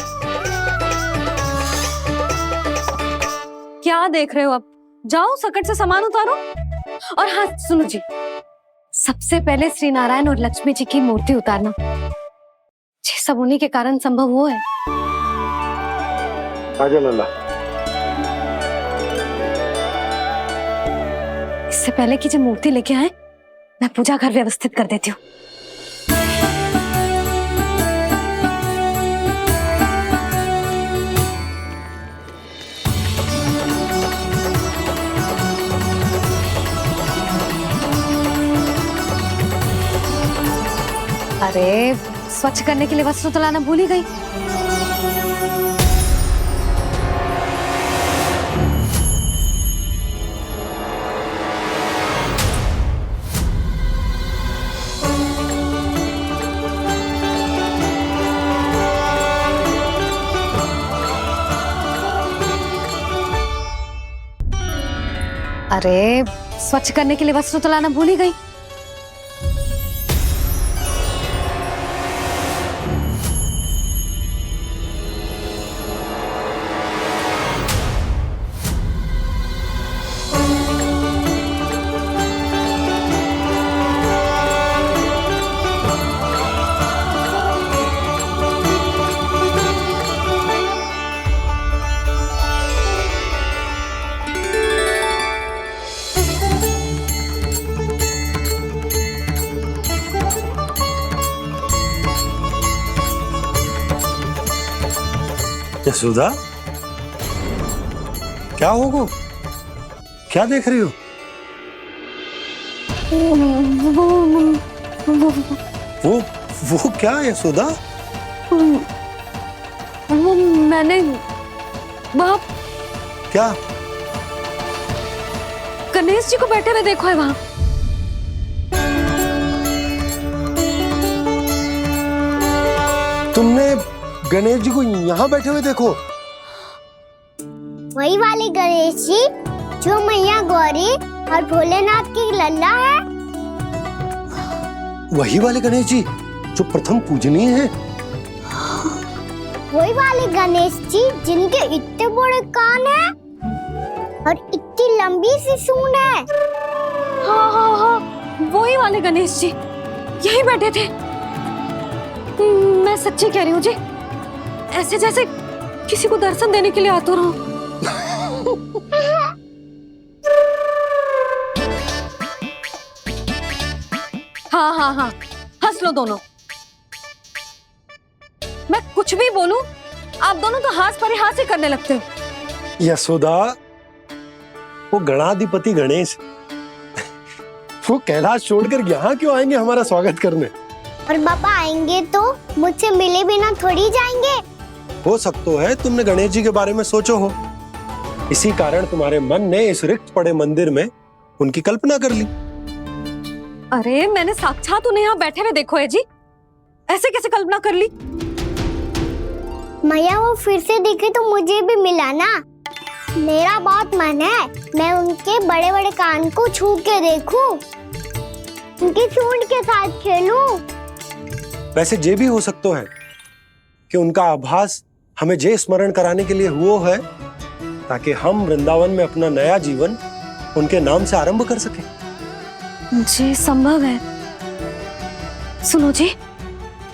S1: क्या देख रहे हो? अब जाओ, सकट से सामान उतारो। और हाँ सुनो जी, सबसे पहले श्री नारायण और लक्ष्मी जी की मूर्ति उतारना। ये सब उन्हीं के कारण संभव हुआ है।
S4: आजा लल्ला।
S1: इससे पहले कि जो मूर्ति लेके आए, मैं पूजा घर व्यवस्थित कर देती हूँ। अरे स्वच्छ करने के लिए वस्त्र तो लाना भूल ही गई। अरे स्वच्छ करने के लिए वस्त्र तो लाना भूल ही गई।
S4: यशोदा, क्या होगा? क्या देख रही हो? वो क्या है यशोदा?
S1: वो मैंने वहाँ
S4: क्या?
S1: गणेश जी को बैठे हुए देखो है वहाँ।
S4: तुमने गणेश जी को यहाँ बैठे हुए देखो?
S5: वही वाले गणेश जी जो मैया गौरी और भोलेनाथ की लल्ला है।
S4: वही वाले गणेश जी जो प्रथम पूजनीय हैं?
S5: वही वाले गणेश जी जिनके इतने बड़े कान हैं और इतनी लंबी सी सूंड है।
S1: हाँ, वही वाले गणेश जी यही बैठे थे। मैं सच्ची कह रही हूँ जी, ऐसे जैसे किसी को दर्शन देने के लिए आतुर हूँ। हाँ, हंस लो दोनों। मैं कुछ भी बोलूं, आप दोनों तो हास परिहास ही करने लगते हो।
S4: यशोदा, वो गणाधिपति गणेश वो कैलाश छोड़कर यहाँ क्यों आएंगे हमारा स्वागत करने?
S5: और पापा आएंगे तो मुझसे मिले बिना थोड़ी जाएंगे।
S4: हो सकता है तुमने गणेश जी के बारे में सोचो हो, इसी कारण तुम्हारे मन ने इस रिक्त पड़े मंदिर में उनकी कल्पना कर ली।
S1: अरे मैंने साक्षात उन्हें यहाँ बैठे हुए देखो है जी, ऐसे कैसे कल्पना कर ली?
S5: मैया वो फिर से दिखे तो मुझे भी मिला ना। मेरा बहुत मन है मैं उनके बड़े बड़े कान को छू के देखूं, उनकी सूंड के साथ खेलूं।
S4: वैसे ये भी हो सकता है कि उनका आभास हमें जे स्मरण कराने के लिए हुआ है ताकि हम वृंदावन में अपना नया जीवन उनके नाम से आरंभ कर सकें।
S1: जी संभव है। सुनो जी,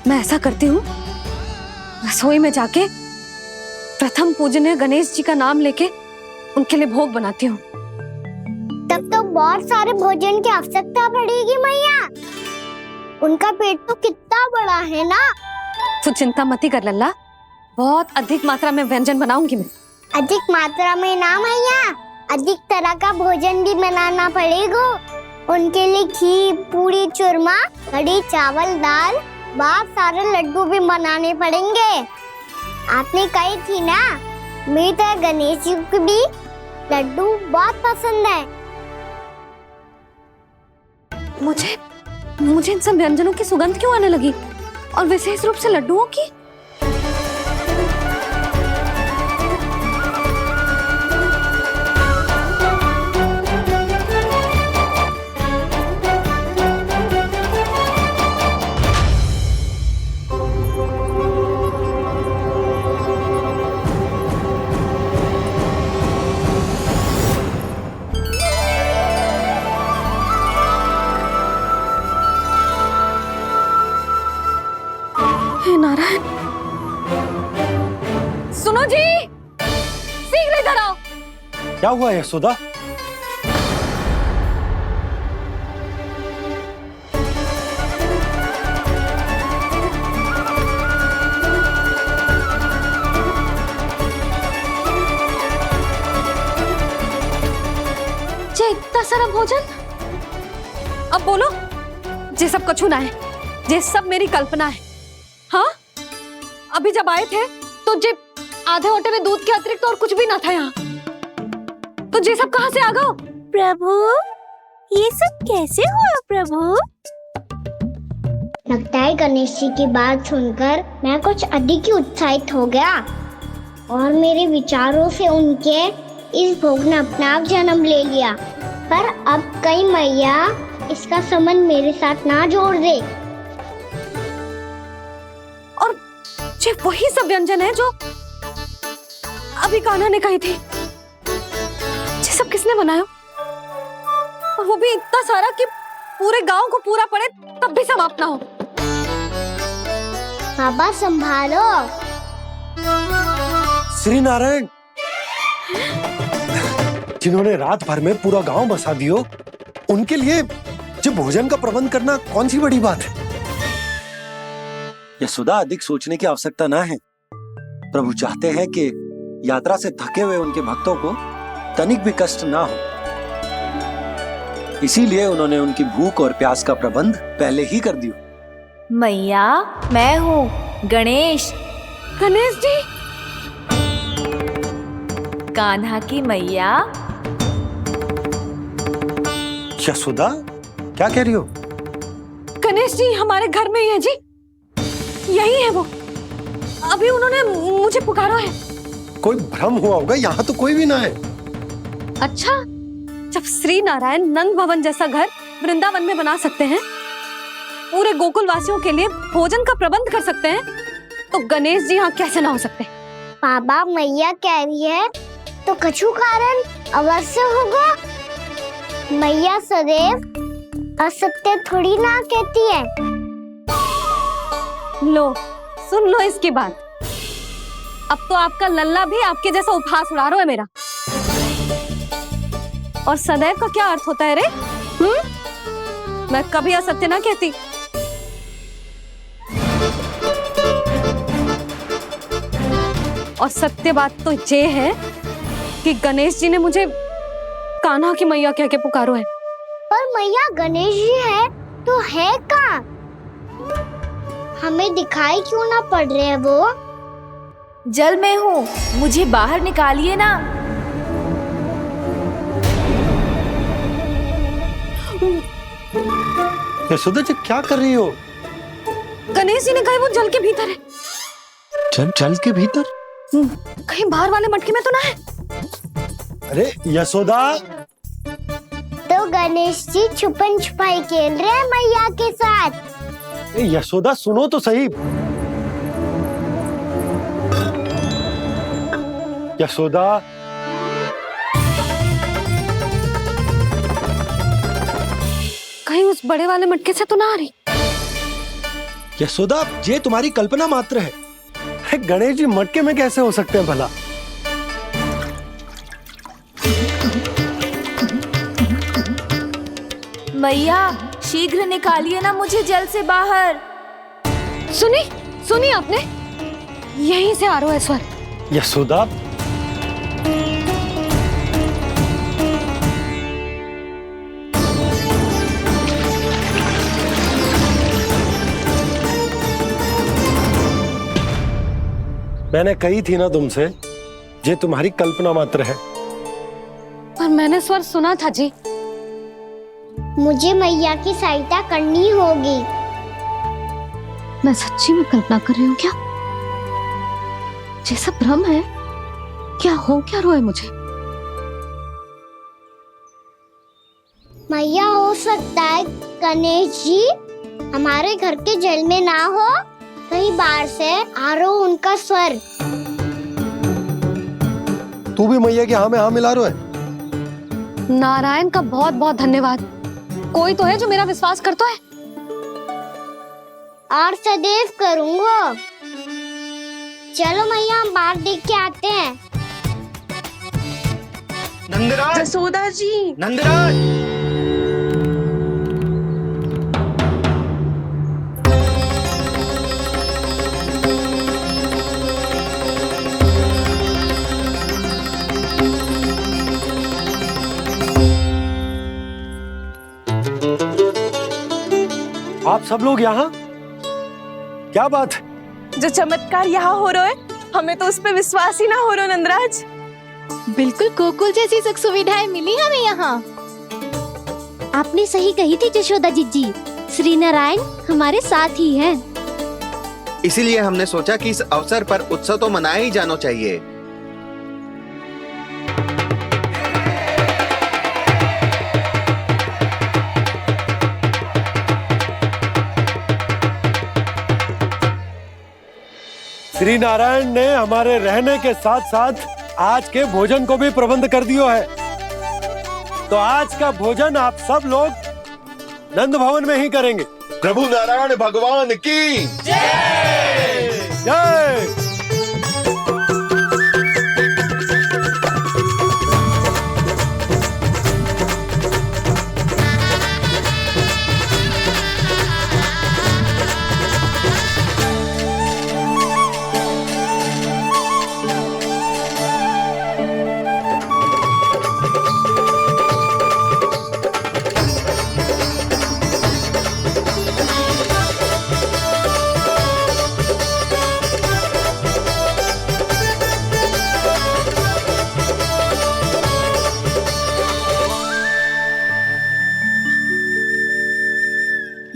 S1: मैं ऐसा करती हूँ, रसोई में जाके प्रथम पूजनीय गणेश जी का नाम लेके उनके लिए भोग बनाती हूँ।
S5: तब तो बहुत सारे भोजन की आवश्यकता पड़ेगी मैया। उनका पेट तो कितना बड़ा है ना।
S1: तू चिंता मत ही कर लल्ला, बहुत अधिक मात्रा में व्यंजन बनाऊंगी मैं।
S5: अधिक मात्रा में ना मैया, अधिक तरह का भोजन भी बनाना पड़ेगा। उनके लिए खीर, पूरी, चूरमा, कढ़ी, चावल, दाल, बहुत सारे लड्डू भी बनाने पड़ेंगे। आपने कही थी ना, मेरी तरह गणेश जी को भी लड्डू बहुत पसंद है।
S1: मुझे इन सब व्यंजनों की सुगंध क्यों आने लगी, और विशेष रूप से लड्डुओं की? नारायण, सुनो जी, शीघ्र इधर आओ।
S4: क्या हुआ यशोदा?
S1: जे इतना सारा भोजन, अब बोलो, जे सब कछु ना है, जे सब मेरी कल्पना है। हाँ, अभी जब आए थे तो जे आधे ओटे में दूध के अतिरिक्त और कुछ भी ना था यहाँ, तो जे सब कहाँ से आ गए?
S5: प्रभु, ये सब कैसे हुआ प्रभु? लगता है गणेश जी की बात सुनकर मैं कुछ अधिक ही उत्साहित हो गया और मेरे विचारों से उनके इस भोग ने अपना आप जन्म ले लिया। पर अब कहीं मैया इसका संबंध मेरे साथ ना जोड़ दे।
S1: ये वही सब व्यंजन है जो अभी कान्हा ने कही थी। ये सब किसने बनाया? और वो भी इतना सारा कि पूरे गांव को पूरा पड़े तब भी समाप्त ना हो।
S5: बाबा संभालो।
S4: श्री नारायण, जिन्होंने रात भर में पूरा गांव बसा दियो, उनके लिए जो भोजन का प्रबंध करना कौन सी बड़ी बात है? यशोदा, अधिक सोचने की आवश्यकता ना है। प्रभु चाहते हैं कि यात्रा से थके हुए उनके भक्तों को तनिक भी कष्ट ना हो।
S15: इसीलिए उन्होंने उनकी भूख और प्यास का प्रबंध पहले ही कर दिया।
S5: मैया, मैं हूँ गणेश।
S1: गणेश जी,
S5: कान्हा की मैया।
S4: यशोदा, क्या कह रही हो?
S1: गणेश जी हमारे घर में ही है जी, यही है वो। अभी उन्होंने मुझे पुकारा है।
S4: कोई भ्रम हुआ होगा, यहाँ तो कोई भी ना है।
S1: अच्छा, जब श्री नारायण नंद भवन जैसा घर वृंदावन में बना सकते हैं, पूरे गोकुल वासियों के लिए भोजन का प्रबंध कर सकते हैं, तो गणेश जी यहाँ कैसे ना हो सकते?
S16: बाबा, मैया कह रही है तो कछु कारण अवश्य होगा। मैया सदैव असत्य थोड़ी ना कहती है।
S1: लो, सुन लो इसकी बात। अब तो आपका लल्ला भी आपके जैसा उपहास उड़ा रहा है मेरा। और सदैव का क्या अर्थ होता है रे? मैं कभी असत्य ना कहती। और सत्य बात तो ये है कि गणेश जी ने मुझे कान्हा की मैया कह के पुकारो है।
S16: पर मैया गणेश जी है तो है कहाँ? हमें दिखाई क्यों ना पड़ रहे हैं वो?
S5: जल में हूँ, मुझे बाहर निकालिए ना।
S4: यशोदा जी, क्या कर रही हो?
S1: गणेश जी ने कहा वो जल के भीतर है।
S4: जल के भीतर?
S1: कहीं बाहर वाले मटके में तो ना है?
S4: अरे यशोदा!
S16: तो गणेश जी छुपन छुपाई खेल रहे हैं मैया के साथ।
S4: यशोदा, सुनो तो सही। यशोदा,
S1: कहीं उस बड़े वाले मटके से तो ना आ रही?
S4: यशोदा, ये तुम्हारी कल्पना मात्र है। गणेश जी मटके में कैसे हो सकते हैं भला?
S5: मैया, शीघ्र निकालिए ना मुझे जल से बाहर।
S1: सुनी आपने? यहीं से आ रहा है स्वर।
S4: यशोदा, मैंने कही थी ना तुमसे, ये तुम्हारी कल्पना मात्र है।
S1: पर मैंने स्वर सुना था जी।
S16: मुझे मैया की सहायता करनी होगी।
S1: मैं सच्ची में कल्पना कर रही हूँ क्या? जैसा भ्रम है क्या? हो क्या रहा है मुझे?
S16: मैया, हो सकता है गणेश जी हमारे घर के जल में ना हो, कहीं बाहर से आ रहा हो उनका स्वर।
S4: तू भी मैया के हाँ में हाँ मिला रहा है।
S1: नारायण का बहुत बहुत धन्यवाद। कोई तो है जो मेरा विश्वास करता है।
S16: और सदैव करूंगा। चलो मैया, हम बाहर देख के आते हैं।
S14: नंदराज, जसोदा जी,
S15: नंदराज!
S4: आप सब लोग यहाँ? क्या बात है?
S14: जो चमत्कार यहाँ हो रहा है, हमें तो उस पे विश्वास ही ना हो रहा नंदराज।
S5: बिल्कुल गोकुल जैसी सुख सुविधाएं मिली हमें यहाँ।
S16: आपने सही कही थी जशोदा जीजी, श्री नारायण हमारे साथ ही हैं।
S17: इसीलिए हमने सोचा कि इस अवसर पर उत्सव तो मनाया ही जाना चाहिए।
S4: श्री नारायण ने हमारे रहने के साथ साथ आज के भोजन को भी प्रबंध कर दियो है। तो आज का भोजन आप सब लोग नंद भवन में ही करेंगे।
S8: प्रभु नारायण भगवान की
S4: जय जय।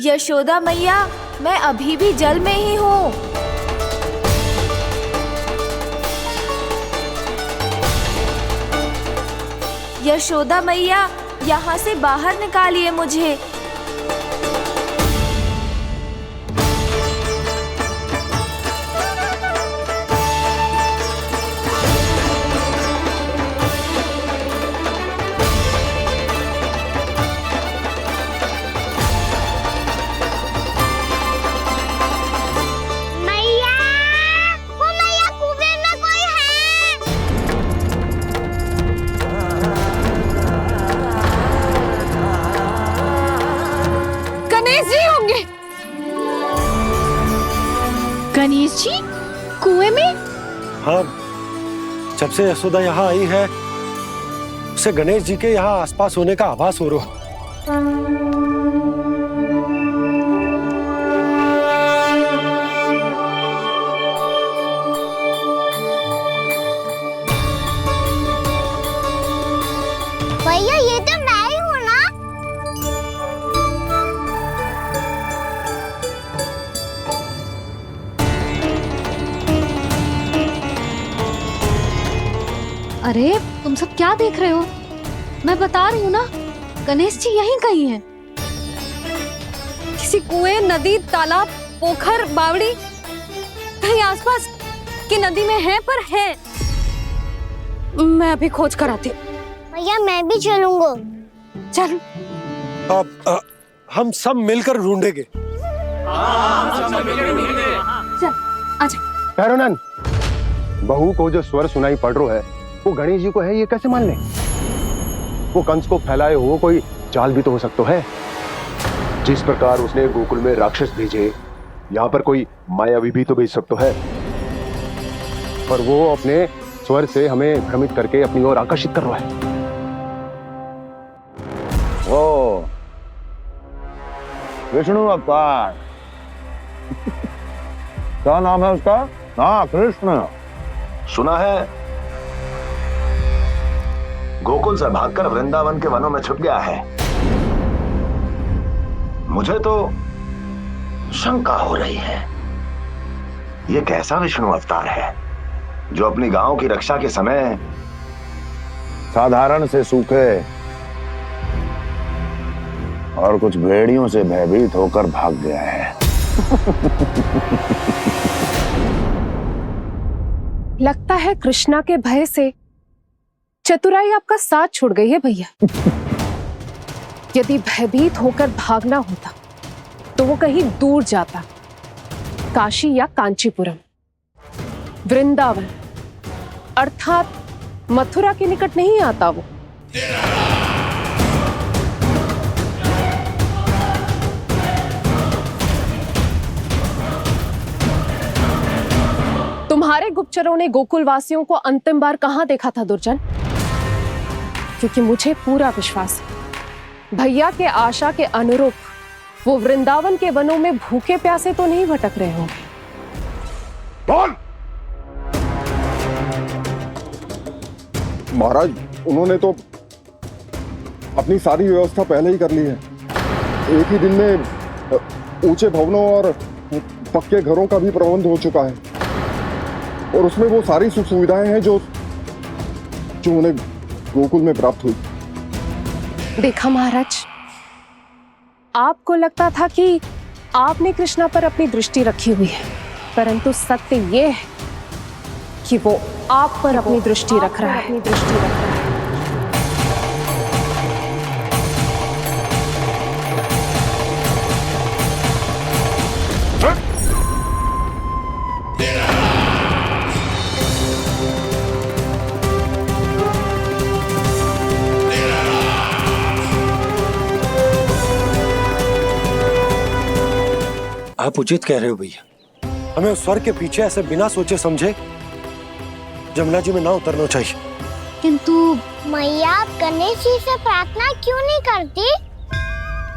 S14: यशोदा मैया, मैं अभी भी जल में ही हूँ। यशोदा मैया, यहाँ से बाहर निकालिए मुझे।
S16: मैया, वो मैया कुएं में कोई है।
S1: गणेश जी होंगे।
S14: गणेश जी कुएं में?
S4: हाँ, जब से यशोदा यहाँ आई है उसे गणेश जी के यहाँ आसपास होने का आभास हो रहा है।
S16: भैया ये तो मैं ही हूँ ना।
S1: अरे तुम सब क्या देख रहे हो? मैं बता रही हूँ ना, गणेश जी यहीं कहीं हैं। किसी कुएं, नदी, तालाब, पोखर, बावड़ी कहीं आसपास की नदी में है, पर है। मैं अभी खोज कर आती हूँ।
S16: भैया मैं भी चलूंगा।
S1: चल।
S4: अब हम सब मिलकर ढूंढेंगे।
S1: चल आजा।
S6: भैरवनंद, बहू को जो स्वर सुनाई पड़ रहा है वो गणेश जी को है, ये कैसे मान ले? वो कंस को फैलाए हुए कोई चाल भी तो हो सकता है। जिस प्रकार उसने गोकुल में राक्षस भेजे, यहाँ पर कोई मायावी भी तो भेज सकता है। पर वो अपने स्वर से हमें भ्रमित करके अपनी ओर आकर्षित कर रहा है।
S8: ओ विष्णु अवतार। क्या नाम है उसका? हाँ, कृष्ण।
S11: सुना है गोकुल से भागकर वृंदावन के वनों में छुप गया है। मुझे तो शंका हो रही है, ये कैसा विष्णु अवतार है जो अपनी गांव की रक्षा के समय
S8: साधारण से सूखे और कुछ भेड़ियों से भयभीत होकर भाग गया है।
S18: लगता है कृष्णा के भय से चतुराई आपका साथ छोड़ गई है भैया। यदि भयभीत होकर भागना होता तो वो कहीं दूर जाता, काशी या कांचीपुरम, वृंदावन अर्थात मथुरा के निकट नहीं आता वो। तुम्हारे गुप्तचरों ने गोकुल वासियों को अंतिम बार कहां देखा था दुर्जन? क्योंकि मुझे पूरा विश्वास है भैया के आशा के अनुरूप वो वृंदावन के वनों में भूखे प्यासे तो नहीं भटक रहे होंगे।
S12: बोल! महाराज, उन्होंने तो अपनी सारी व्यवस्था पहले ही कर ली है। एक ही दिन में ऊंचे भवनों और पक्के घरों का भी प्रबंध हो चुका है, और उसमें वो सारी सुख सुविधाएं हैं जो उन्हें गोकुल में प्राप्त हुई।
S18: देखा महाराज, आपको लगता था कि आपने कृष्णा पर अपनी दृष्टि रखी हुई है, परंतु सत्य ये है कि वो आप पर अपनी दृष्टि रख रहा है।
S4: आप उचित कह रहे हो भैया, हमें उस स्वर के पीछे ऐसे बिना सोचे समझे जमुना जी में ना उतरना चाहिए।
S16: किंतु मैया, आप गणेश जी से प्रार्थना क्यों नहीं करती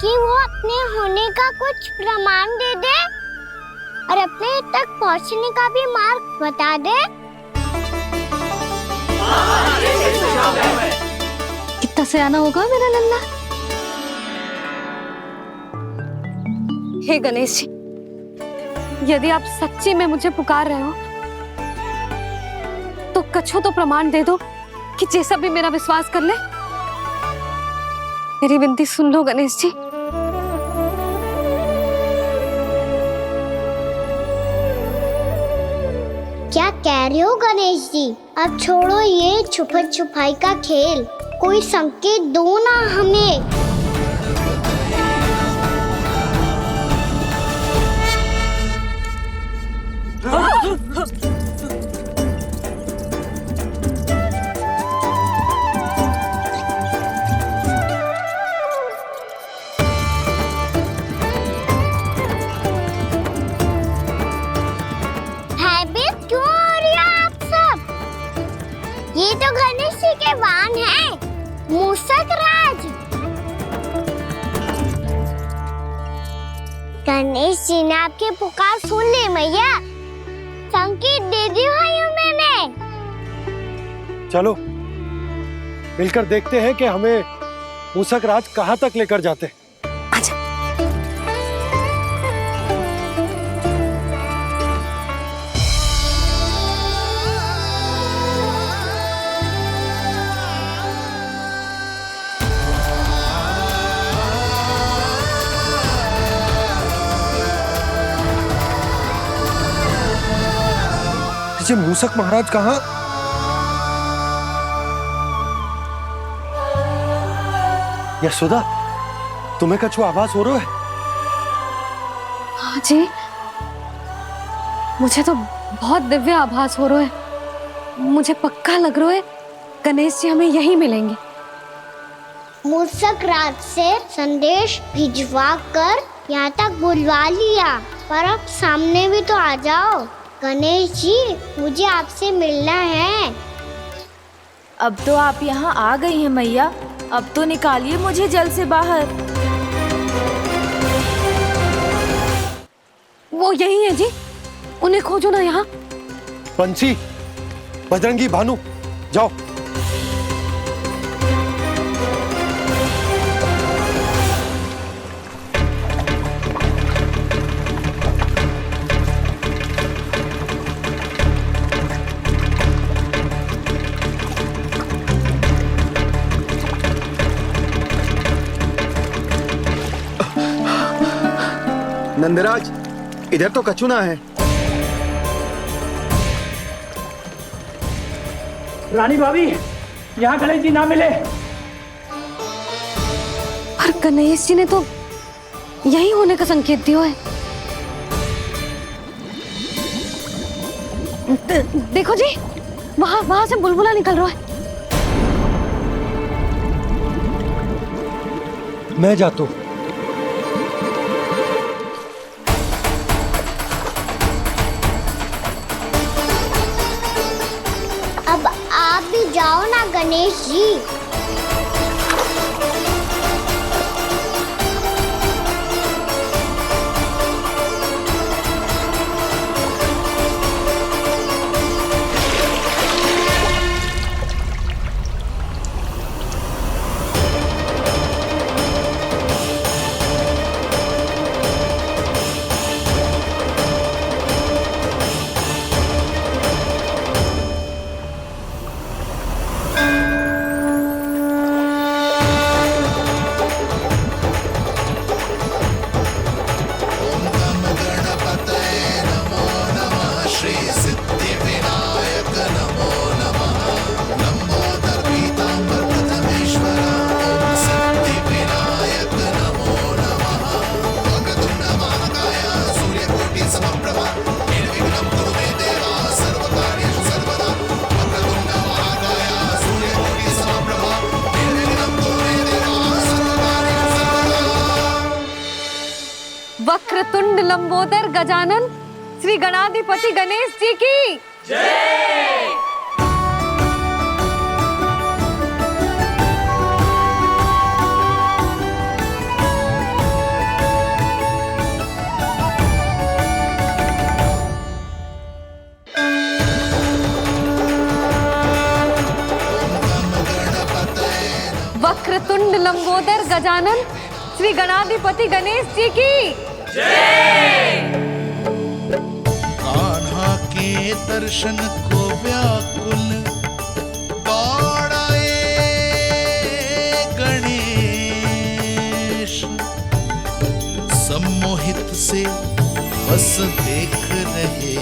S16: कि वो अपने होने का कुछ प्रमाण दे दे और अपने तक पहुंचने का भी मार्ग बता दे?
S1: कितना सयाना होगा मेरा लल्ला। हे गणेश जी, यदि आप सच्ची में मुझे पुकार रहे हो तो कछु तो प्रमाण दे दो कि जैसा भी मेरा विश्वास कर ले। मेरी विनती सुन लो गणेश जी।
S16: क्या कह रहे हो गणेश जी? अब छोड़ो ये छुपन छुपाई का खेल, कोई संकेत दो ना हमें। भयभीत क्यों हो रही हो आप सब? ये तो गणेश जी के वाहन हैं, मूषक राज। गणेश जी ने आपकी पुकार सुन ली मैया, संकेत दे दी भाइयों मैंने।
S4: चलो मिलकर देखते हैं कि हमें मूषक राज कहाँ तक लेकर जाते हैं। ये मूषक महाराज कहाँ? यशोदा, तुम्हें कछु आभास हो रहा है?
S1: हाँ जी, मुझे तो बहुत दिव्य आभास हो रहा है। मुझे पक्का लग रहा है गणेश जी हमें यहीं मिलेंगे।
S16: मूषक राज से संदेश भिजवा कर यहाँ तक बुलवा लिया, पर अब सामने भी तो आ जाओ। गणेश जी, मुझे आपसे मिलना है।
S14: अब तो आप यहाँ आ गई हैं मैया, अब तो निकालिए मुझे जल से बाहर।
S1: वो यही है जी, उन्हें खोजो ना यहाँ।
S4: बंसी, बजरंगी, भानु, जाओ।
S17: नंदराज, इधर तो कछु ना है।
S19: रानी भाभी, यहाँ गणेश जी ना मिले।
S1: पर गणेश जी ने तो यही होने का संकेत दिया है। देखो जी, वहां से बुलबुला निकल रहा है।
S4: मैं जाता हूं।
S16: अब आप भी जाओ ना गणेश जी।
S1: वक्रतुंड लंबोदर गजानन श्री गणाधिपति गणेश जी की जय। वक्रतुंड लंबोदर गजानन श्री गणाधिपति गणेश जी की
S9: कान्हा के दर्शन को व्याकुल दौड़ाए गणेश, सम्मोहित से बस देख रहे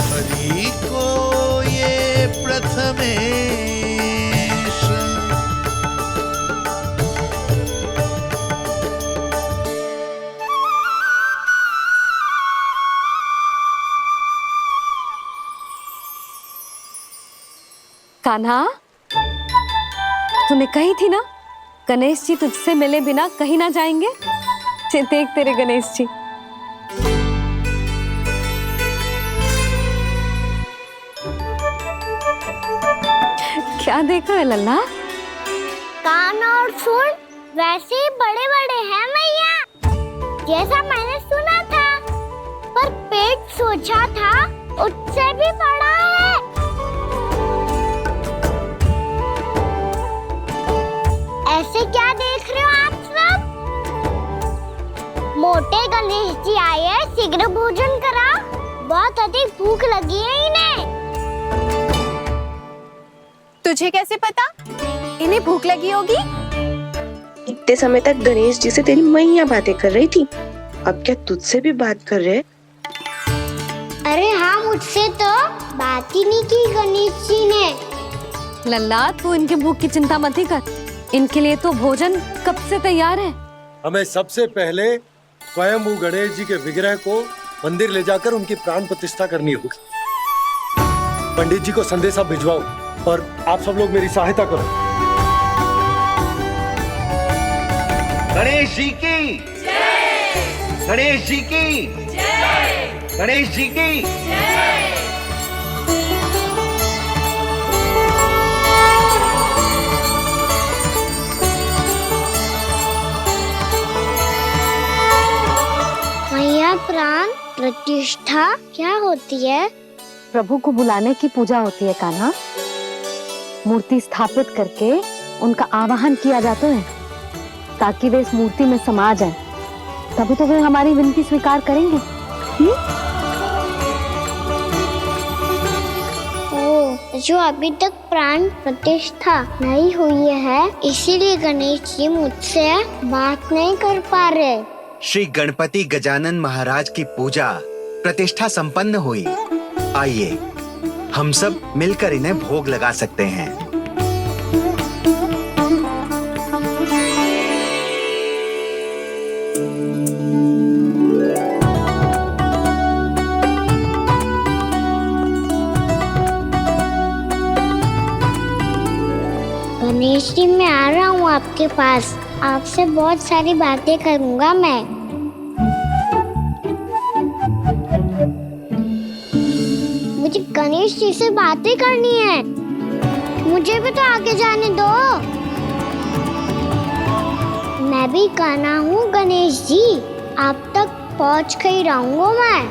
S9: हरि को ये प्रथमेश।
S1: कान्हा, तूने कही थी ना गणेश जी तुझसे मिले बिना कहीं ना जाएंगे। देख तेरे गणेश जी। क्या देख रहे लल्ला?
S16: कान और सुन वैसे ही बड़े बड़े हैं मैया, जैसा मैंने सुना था, पर पेट सोचा था उससे भी बड़ा है। ऐसे क्या देख रहे हो आप सब? मोटे गणेश जी आए हैं, शीघ्र भोजन करा, बहुत अधिक भूख लगी है इन्हें।
S14: तुझे कैसे पता इन्हें भूख लगी होगी?
S20: इतने समय तक गणेश जी से तेरी मैया बातें कर रही थी, अब क्या तुझसे भी बात कर रहे?
S16: अरे हाँ, मुझसे तो बात ही नहीं की गणेश जी ने।
S1: लल्ला, तू इनके भूख की चिंता मत ही कर, इनके लिए तो भोजन कब से तैयार है।
S4: हमें सबसे पहले स्वयं गणेश जी के विग्रह को मंदिर ले जाकर उनकी प्राण प्रतिष्ठा करनी होगी। पंडित जी को संदेशा भिजवाओ और आप सब लोग मेरी सहायता करो।
S17: गणेश जी की जय, गणेश जी की जय, गणेश जी की जय।
S16: मैया, प्राण प्रतिष्ठा क्या होती है?
S1: प्रभु को बुलाने की पूजा होती है कान्हा। मूर्ति स्थापित करके उनका आवाहन किया जाता है ताकि वे इस मूर्ति में समा जाएं। तभी तो वे हमारी विनती स्वीकार करेंगे।
S16: ओ, जो अभी तक प्राण प्रतिष्ठा नहीं हुई है, इसीलिए गणेश जी मुझसे बात नहीं कर पा रहे।
S17: श्री गणपति गजानन महाराज की पूजा प्रतिष्ठा संपन्न हुई। आइए हम सब मिलकर इन्हें भोग लगा सकते हैं।
S16: गणेश जी, मैं आ रहा हूँ आपके पास, आपसे बहुत सारी बातें करूँगा मैं। मुझे गणेश जी से बातें करनी है, मुझे भी तो आगे जाने दो। मैं भी कान्हा हूँ गणेश जी, आप तक पहुँच कर ही रहूँगा मैं।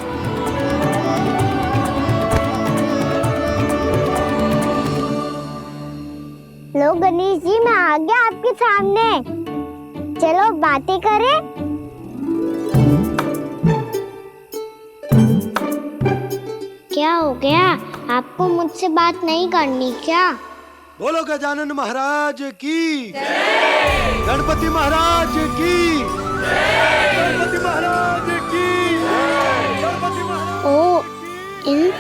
S16: लो गणेश जी, मैं आ गया आपके सामने, चलो बातें करें। क्या हो गया, आपको मुझसे बात नहीं करनी क्या?
S4: बोलो गजानन महाराज की जय, गणपति महाराज की जय, गणपति महाराज की जय, गणपति महाराज।
S16: ओ, इन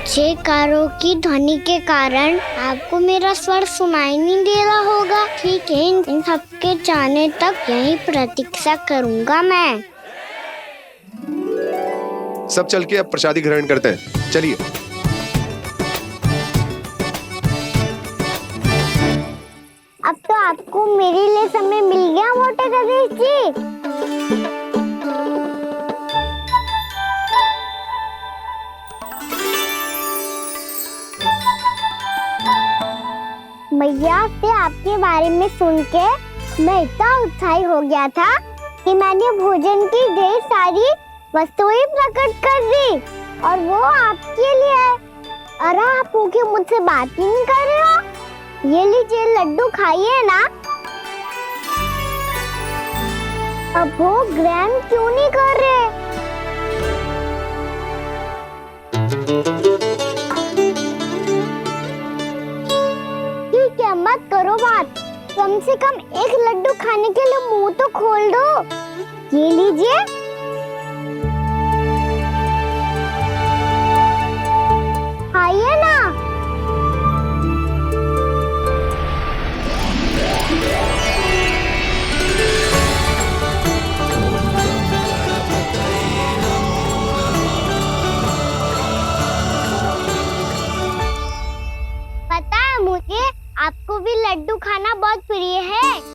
S16: जयकारों की ध्वनि के कारण आपको मेरा स्वर सुनाई नहीं दे रहा होगा। ठीक है, इन सबके जाने तक यही प्रतीक्षा करूंगा मैं।
S6: सब चल के अब प्रसादी ग्रहण करते हैं, चलिए।
S16: अब तो आपको मेरे लिए समय मिल गया मोटे गणेश जी। मैया से आपके बारे में सुन के मैं इतना उत्साही हो गया था कि मैंने भोजन की ढेर सारी वस्तुएं प्रकट कर दी, और वो आपके लिए। अरे आप भूखे मुझसे बात ही नहीं कर रहे हो। ये लीजिए लड्डू, खाइए ना। अब वो ग्रैंड क्यों नहीं कर रहे? ठीक है, मत करो बात। कम से कम एक लड्डू खाने के लिए मुंह तो खोल दो। ये लीजिए।